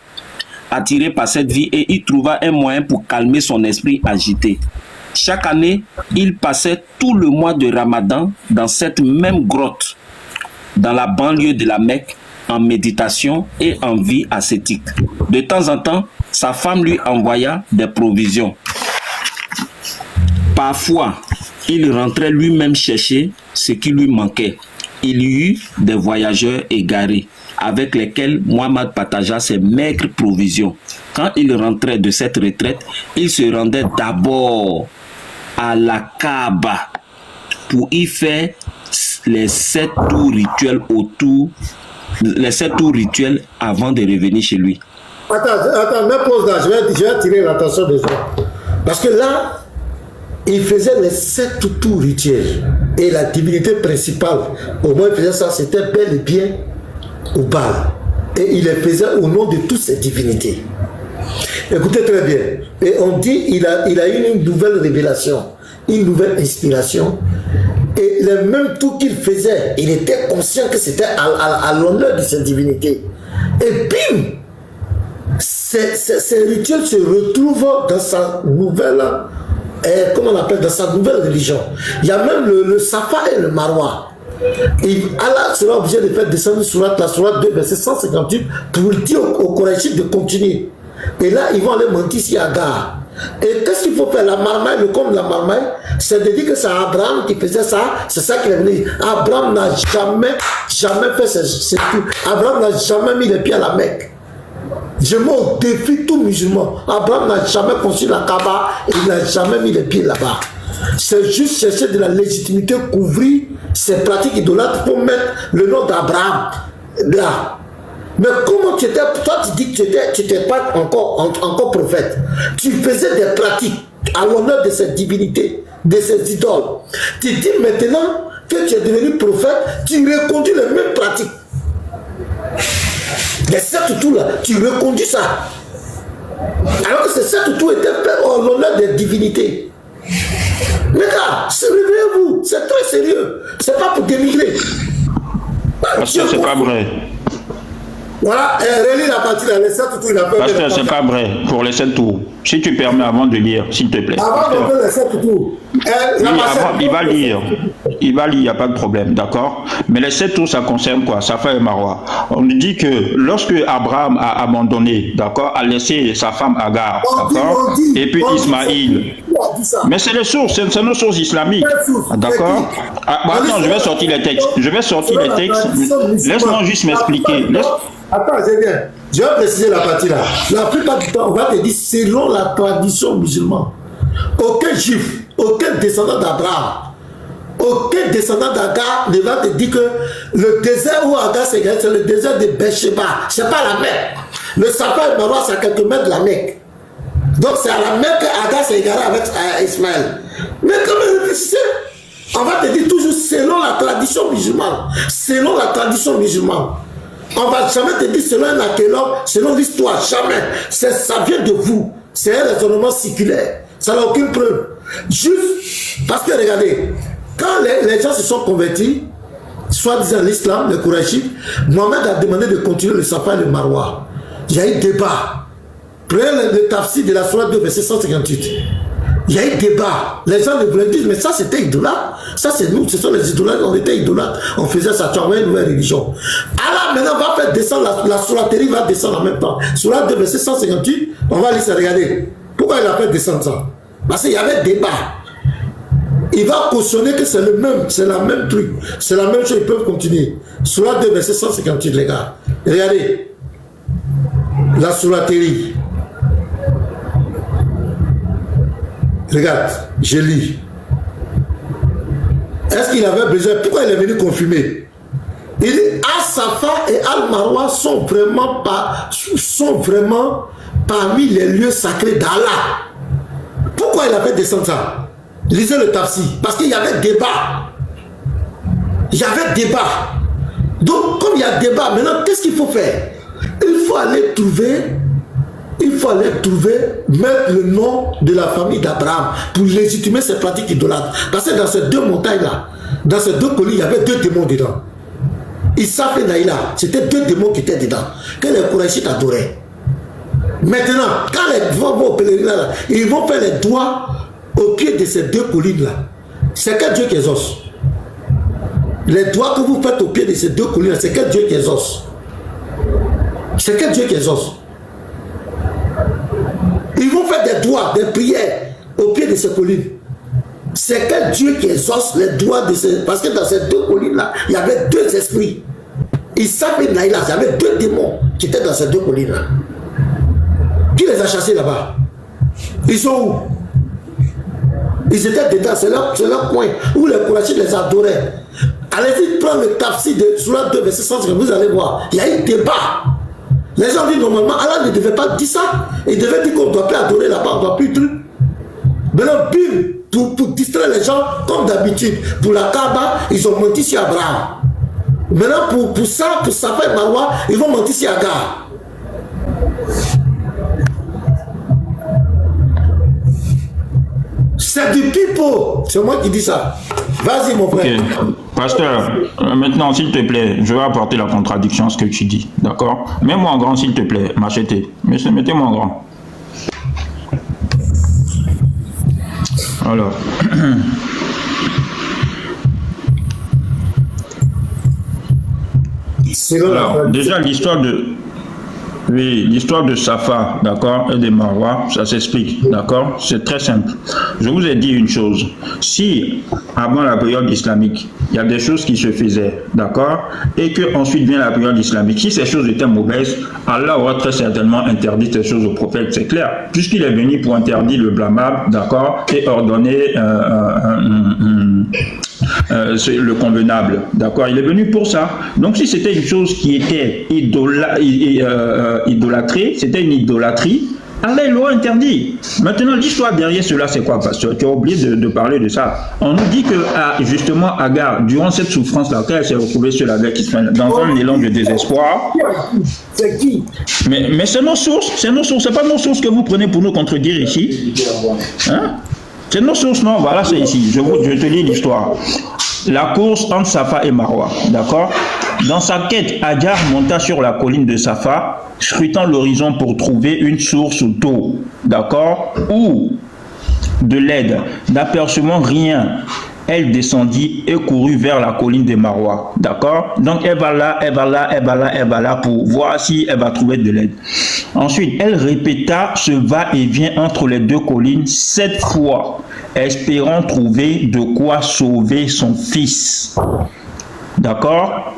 Speaker 1: Attiré par cette vie et il trouva un moyen pour calmer son esprit agité. Chaque année, il passait tout le mois de Ramadan dans cette même grotte, dans la banlieue de la Mecque, en méditation et en vie ascétique. De temps en temps, sa femme lui envoya des provisions. Parfois, il rentrait lui-même chercher ce qui lui manquait. Il y eut des voyageurs égarés avec lesquels Muhammad partagea ses maigres provisions. Quand il rentrait de cette retraite, il se rendait d'abord à la Kaaba pour y faire les 7 tours rituels avant de revenir chez lui.
Speaker 3: Attends, même pause là, je vais attirer l'attention des gens. Parce que là, il faisait les 7 tours rituels. Et la divinité principale, au moins il faisait ça, c'était bel et bien au Baal. Et il les faisait au nom de toutes ces divinités. Écoutez très bien. Et on dit il a eu une nouvelle révélation, une nouvelle inspiration. Et les mêmes tours qu'il faisait, il était conscient que c'était à l'honneur de cette divinité. Et bim, ces rituels se retrouvent dans sa nouvelle, comment on appelle, dans sa nouvelle religion. Il y a même le Safa et le Marwa. Et Allah sera obligé de faire descendre la sourate 2, verset 158, pour dire aux Korachites de continuer. Et là, ils vont aller mentir sur Agar. Et qu'est-ce qu'il faut faire? La marmaille, le compte de la marmaille, c'est de dire que c'est Abraham qui faisait ça, c'est ça qu'il a dit. Abraham n'a jamais fait ce tout. Abraham n'a jamais mis les pieds à la Mecque. Je mets au défi tout musulman. Abraham n'a jamais construit la Kaaba et il n'a jamais mis les pieds là-bas. C'est juste chercher de la légitimité, couvrir ces pratiques idolâtres pour mettre le nom d'Abraham là. Mais comment tu étais, toi tu dis que tu n'étais pas encore prophète. Tu faisais des pratiques à l'honneur de cette divinité, de ces idoles. Tu dis maintenant que tu es devenu prophète, tu reconduis les mêmes pratiques. Les 7 tours là, tu reconduis ça. Alors que ces 7 tours étaient faits en l'honneur des divinités. Les gars, réveillez-vous, c'est très sérieux. C'est pas pour démigrer.
Speaker 2: Pasteur, c'est pas vrai.
Speaker 3: Voilà, relis la partie là, les 7 tours, il a fait.
Speaker 2: Pasteur, c'est pas vrai pour les 7 tours. Si tu permets avant de lire, s'il te plaît.
Speaker 3: Avant de faire les 7 tours.
Speaker 2: Il va lire, il n'y a pas de problème, d'accord? Mais les 7 tours, ça concerne quoi? Safa et Marwa. On dit que lorsque Abraham a abandonné, d'accord, a laissé sa femme Agar, d'accord, et puis Ismaïl. Mais c'est les sources, c'est nos sources islamiques, d'accord? Attends, je vais sortir les textes. Laisse-moi juste m'expliquer.
Speaker 3: Attends, je viens. Je vais préciser la partie là. La plupart du temps, on va te dire selon la tradition musulmane. Aucun juif, aucun descendant d'Abraham, aucun descendant d'Agar ne va te dire que le désert où Agar s'est égaré, c'est le désert de Beersheba. C'est pas la Mecque. Le Safa et Marwa, c'est à quelques mètres de la Mecque. Donc c'est à la Mecque qu'Agar s'est égaré avec Ismaël. Mais comme réfléchissez, on va te dire toujours selon la tradition musulmane. Selon la tradition musulmane. On ne va jamais te dire selon un archéologue, selon l'histoire, jamais. Ça vient de vous. C'est un raisonnement circulaire. Ça n'a aucune preuve. Juste parce que regardez, quand les gens se sont convertis, soit disant l'islam, le Kourachites, Mohamed a demandé de continuer le Safa et le Marwa. Il y a eu débat. Prenez le tafsir de la sourate 2, verset 158. Il y a eu débat. Les gens voulaient dire, mais ça c'était idolâtre. Ça c'est nous, ce sont les idolâtres, on était idolâtres. On faisait ça, tu avais une nouvelle religion. Alors maintenant, on va faire descendre, la souraterie va descendre en même temps. Sourate 2, verset 158, on va lire ça, regardez. Pourquoi il a fait descendre ça? Parce qu'il y avait débat. Il va cautionner que c'est le même, c'est la même truc. C'est la même chose, ils peuvent continuer. Sourate 2, verset 158, les gars. Regardez. La souraterie. Regarde, je lis. Est-ce qu'il avait besoin? Pourquoi il est venu confirmer? Il dit Al-Safa et Al-Marwa sont vraiment parmi les lieux sacrés d'Allah. Pourquoi il a fait descendre ça? Lisez le tafsir. Parce qu'il y avait débat. Il y avait débat. Donc, comme il y a débat, maintenant, qu'est-ce qu'il faut faire? Il faut aller trouver, mettre le nom de la famille d'Abraham pour légitimer ces pratiques idolâtres. Parce que dans ces deux montagnes-là, dans ces deux collines, il y avait deux démons dedans. Issaf et Naïla, c'était deux démons qui étaient dedans, que les Kourachites adoraient. Maintenant, quand les vont au pèlerinage, là, ils vont faire les doigts au pied de ces deux collines-là. C'est quel Dieu qui exauce? Les doigts que vous faites au pied de ces deux collines, c'est quel Dieu qui exauce? C'est quel Dieu qui exauce? Ils vont faire des doigts, des prières au pied de ces collines. C'est quel Dieu qui exauce les doigts de ces... Parce que dans ces deux collines-là, il y avait deux esprits. Issaf et Naïla, il y avait deux démons qui étaient dans ces deux collines-là. Qui les a chassés là-bas? Ils sont où? Ils étaient dedans, c'est leur coin où les Kourachites les adoraient. Allez-y prendre le tafsir de Sourate 2, verset 100, vous allez voir. Il y a eu débat. Les gens disent normalement, Allah ne devait pas dire ça. Il devait dire qu'on ne doit plus adorer là-bas, on ne doit plus truc. Maintenant, bim, pour distraire les gens, comme d'habitude, pour la Kaaba, ils ont menti sur Abraham. Maintenant, pour ça, pour Safa et Marwa, ils vont mentir sur Agar. C'est du pipeau. C'est moi qui dis ça. Vas-y, mon frère.
Speaker 2: Ok. Pasteur, maintenant, s'il te plaît, je vais apporter la contradiction à ce que tu dis. D'accord? Mets-moi en grand, s'il te plaît. Machete. Mettez-moi en grand. Alors. Alors, déjà, l'histoire de Safa, d'accord, et de Marwa, ça s'explique, d'accord? C'est très simple. Je vous ai dit une chose. Si, avant la période islamique, il y a des choses qui se faisaient, d'accord, et que ensuite vient la période islamique, si ces choses étaient mauvaises, Allah aura très certainement interdit ces choses au prophète, c'est clair, puisqu'il est venu pour interdire le blâmable, d'accord, et ordonner le convenable, d'accord, il est venu pour ça. Donc si c'était une chose qui était idolâtrée, c'était une idolâtrie, Allah il l'a interdit. Maintenant l'histoire derrière cela c'est quoi, pasteur? Tu as oublié de parler de ça. On nous dit que justement Agar, durant cette souffrance là, quand elle s'est retrouvée sur la guerre qui se fait dans un élan de désespoir.
Speaker 3: C'est qui?
Speaker 2: Mais c'est nos sources, c'est pas nos sources que vous prenez pour nous contredire ici. Hein? C'est nos sources, non? Voilà, c'est ici. Je te lis l'histoire. La course entre Safa et Marwa, d'accord? Dans sa quête, Agar monta sur la colline de Safa, scrutant l'horizon pour trouver une source d'eau, d'accord? Ou de l'aide. N'apercevant rien, elle descendit et courut vers la colline de Marwa, d'accord? Donc elle va là pour voir si elle va trouver de l'aide. Ensuite, elle répéta ce va-et-vient entre les deux collines 7 fois, espérant trouver de quoi sauver son fils. D'accord?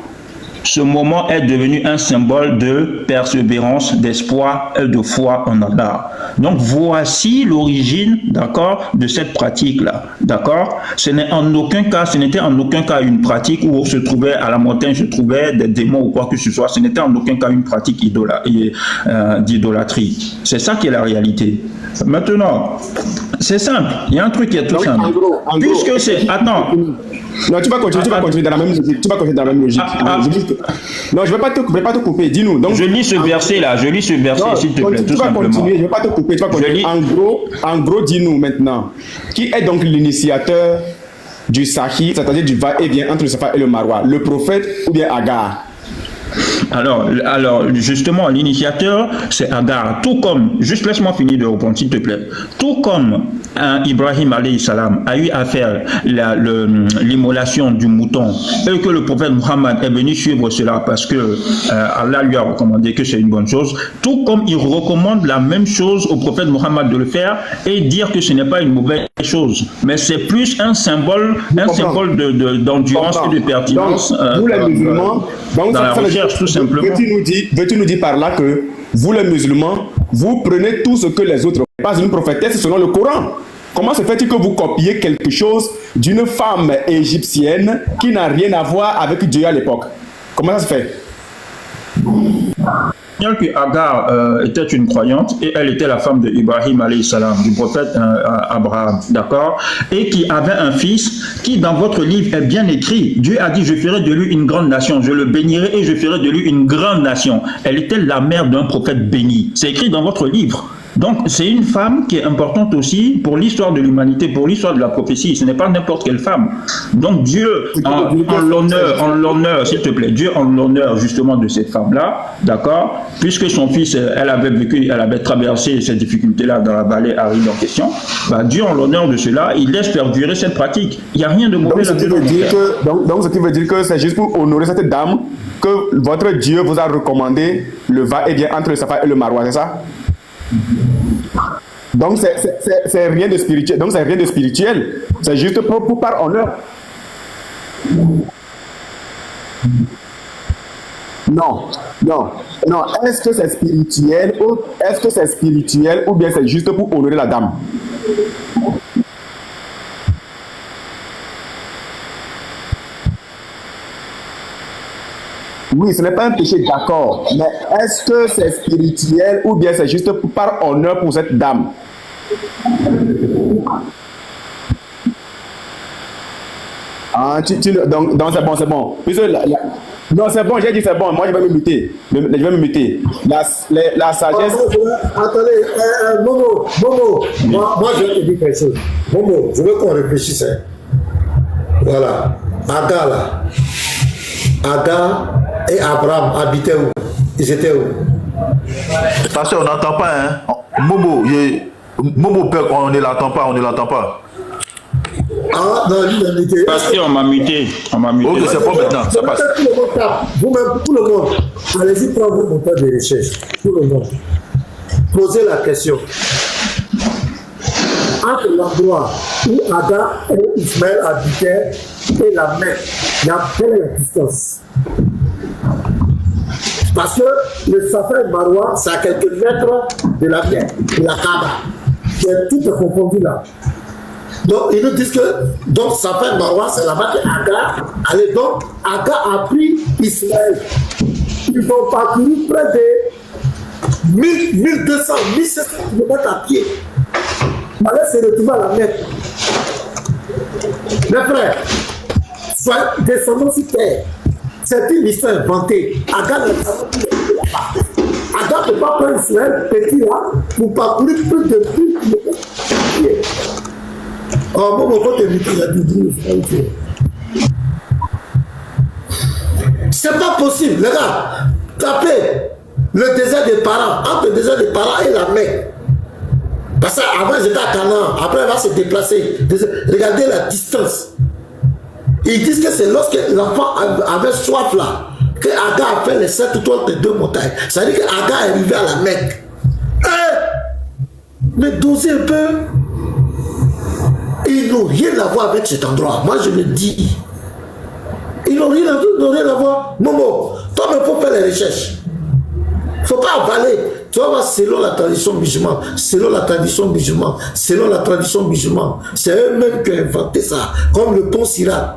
Speaker 2: Ce moment est devenu un symbole de persévérance, d'espoir et de foi en Allah. Donc voici l'origine, d'accord, de cette pratique-là, d'accord. Ce n'était en aucun cas une pratique où se trouvait à la montagne, se trouvait des démons ou quoi que ce soit. Ce n'était en aucun cas une pratique d'idolâtrie. C'est ça qui est la réalité. Maintenant, c'est simple. Il y a un truc qui est tout simple. Puisque c'est... Attends.
Speaker 7: Non, tu vas continuer dans la même logique. Non, je ne vais pas te couper. Dis-nous. Donc,
Speaker 2: je lis ce verset-là. S'il te plaît, tout
Speaker 7: simplement. Continuer. Je ne vais pas te couper. Tu vas continuer. En gros, dis-nous maintenant. Qui est donc l'initiateur du Sahih, c'est-à-dire du va-et-vient entre le Safa et le Marwa? Le prophète ou bien Agar?
Speaker 2: Alors, justement, l'initiateur, c'est Agar. Tout comme, juste laisse-moi finir de répondre, s'il te plaît. Tout comme Ibrahim alayhi salam a eu à faire l'immolation du mouton et que le prophète Muhammad est venu suivre cela parce que Allah lui a recommandé que c'est une bonne chose, tout comme il recommande la même chose au prophète Muhammad de le faire et dire que ce n'est pas une mauvaise chose, mais c'est plus un symbole d'endurance et de pertinence
Speaker 7: vous les musulmans,
Speaker 2: dans la recherche, tout simplement.
Speaker 7: Veux-tu nous dire par là que vous les musulmans, vous prenez tout ce que les autres, pas une prophétesse selon le Coran? Comment se fait-il que vous copiez quelque chose d'une femme égyptienne qui n'a rien à voir avec Dieu à l'époque? Comment ça se fait?
Speaker 2: Que Agar était une croyante et elle était la femme de Ibrahim alayhi salam, du prophète Abraham, d'accord, et qui avait un fils qui dans votre livre est bien écrit. Dieu a dit je ferai de lui une grande nation, je le bénirai et je ferai de lui une grande nation. Elle était la mère d'un prophète béni. C'est écrit dans votre livre. Donc, c'est une femme qui est importante aussi pour l'histoire de l'humanité, pour l'histoire de la prophétie. Ce n'est pas n'importe quelle femme. Donc, Dieu, en l'honneur, s'il te plaît, Dieu en l'honneur justement de cette femme-là, d'accord, puisque son fils, elle avait traversé ces difficultés-là dans la vallée aride en question, bah, Dieu en l'honneur de cela, il laisse perdurer cette pratique. Il n'y a rien de mauvais là-dedans.
Speaker 7: Donc, ce qui veut dire que c'est juste pour honorer cette dame que votre Dieu vous a recommandé le va-et-vient entre le Safa et le Marwa, c'est ça? Donc c'est rien de spirituel. Donc c'est rien de spirituel. C'est juste pour par honneur. Non. Est-ce que c'est spirituel ou bien c'est juste pour honorer la dame? Oui, ce n'est pas un péché, d'accord. Mais est-ce que c'est spirituel ou bien c'est juste par honneur pour cette dame? Ah, donc c'est bon. Non, c'est bon, j'ai dit c'est bon. Moi, je vais me muter. La sagesse...
Speaker 3: Attendez, Momo. Moi, je vais te dire quelque chose. Momo, je veux qu'on réfléchisse. Voilà. Agar et Abraham habitaient où? Ils étaient où?
Speaker 8: Parce qu'on n'entend pas, hein. Momo, on ne l'entend pas.
Speaker 3: Ah, non, lui, il a muté.
Speaker 2: Parce qu'on m'a muté.
Speaker 8: Ok, c'est bon maintenant, ça passe.
Speaker 3: Tout le monde tape. Vous-même, tout le monde. Allez-y, prendre mon temps de recherche. Tout le monde. Posez la question. Entre l'endroit où Agar et Ismaël habitaient et la Mecque, il y a belle distance. Parce que le Safa et Marwa, c'est à quelques mètres de la Mecque, de la Kaaba. Tout est confondu là. Donc, ils nous disent que Safa et Marwa, c'est là-bas que Agar allait. Donc, Agar a pris Ismaël. Ils ont parcouru près de 1200, 1700 km à pied. Allez se retrouver à la Mecque. Mes frères, descendons sur terre. C'est une histoire inventée. Agar ne peut pas prendre Ismaël petit là pour parcourir plus de 1000 km à pied. Oh, bon, quand tu es à 10 c'est pas possible, les gars. Tapez le désert des parents, entre le désert des parents et la Mecque. Parce qu'avant, ils étaient à Canaan, après, elle va se déplacer. Regardez la distance. Ils disent que c'est lorsque l'enfant avait soif là, que Agar a fait les 7 tours de 2 montagnes. Ça veut dire qu'Agar est arrivé à la Mecque. Mais dosez un peu. Ils n'ont rien à voir avec cet endroit. Moi, je le dis. Ils n'ont rien à voir. Momo, toi, il faut faire les recherches. Il ne faut pas avaler. Tu vas voir, selon la tradition musulmane, c'est eux-mêmes qui ont inventé ça. Comme le pont Sirat.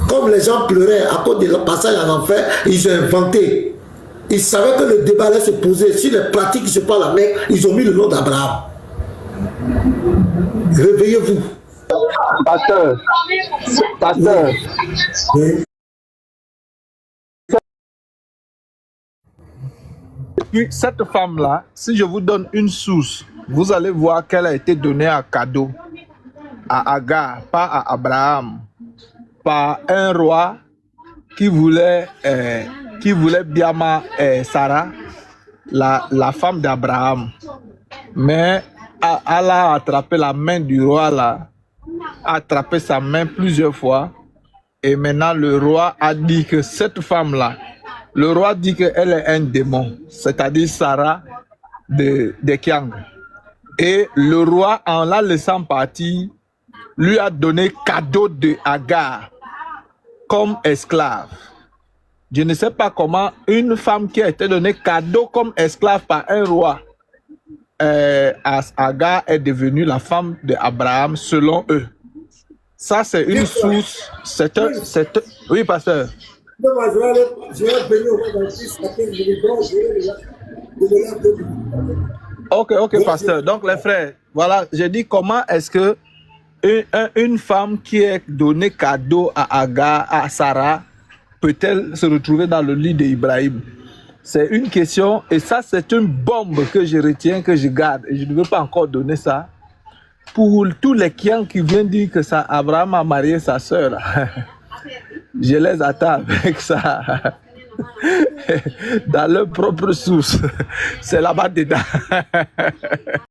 Speaker 3: Comme les gens pleuraient à cause de leur passage en enfer, ils ont inventé. Ils savaient que le débat allait se poser. Si les pratiques qui se passent à la Mecque, ils ont mis le nom d'Abraham. Réveillez-vous.
Speaker 4: Pasteur.
Speaker 3: Oui.
Speaker 4: Puis cette femme-là, si je vous donne une source, vous allez voir qu'elle a été donnée à cadeau à Agar, pas à Abraham, par un roi qui voulait Biama Sarah, la femme d'Abraham. Mais elle a attrapé la main du roi là, a attrapé sa main plusieurs fois. Et maintenant le roi a dit que cette femme-là, le roi dit qu'elle est un démon, c'est-à-dire Sarah de Kiang. Et le roi, en la laissant partir, lui a donné cadeau de Agar comme esclave. Je ne sais pas comment une femme qui a été donnée cadeau comme esclave par un roi, Agar est devenue la femme d'Abraham selon eux. Ça, c'est une source. Oui, pasteur.
Speaker 3: Non, moi, je vais venir au moins dans 10 à 15 minutes. Donc, je vais là 2 minutes.
Speaker 4: Ok, pasteur. Donc, les frères, voilà, j'ai dit comment est-ce que une femme qui est donnée cadeau à Agar, à Sarah, peut-elle se retrouver dans le lit d'Ibrahim? C'est une question, et ça, c'est une bombe que je retiens, que je garde, et je ne veux pas encore donner ça. Pour tous les clients qui viennent dire que ça, Abraham a marié sa sœur, je les attends avec ça. Dans leur propre source. C'est là-bas dedans.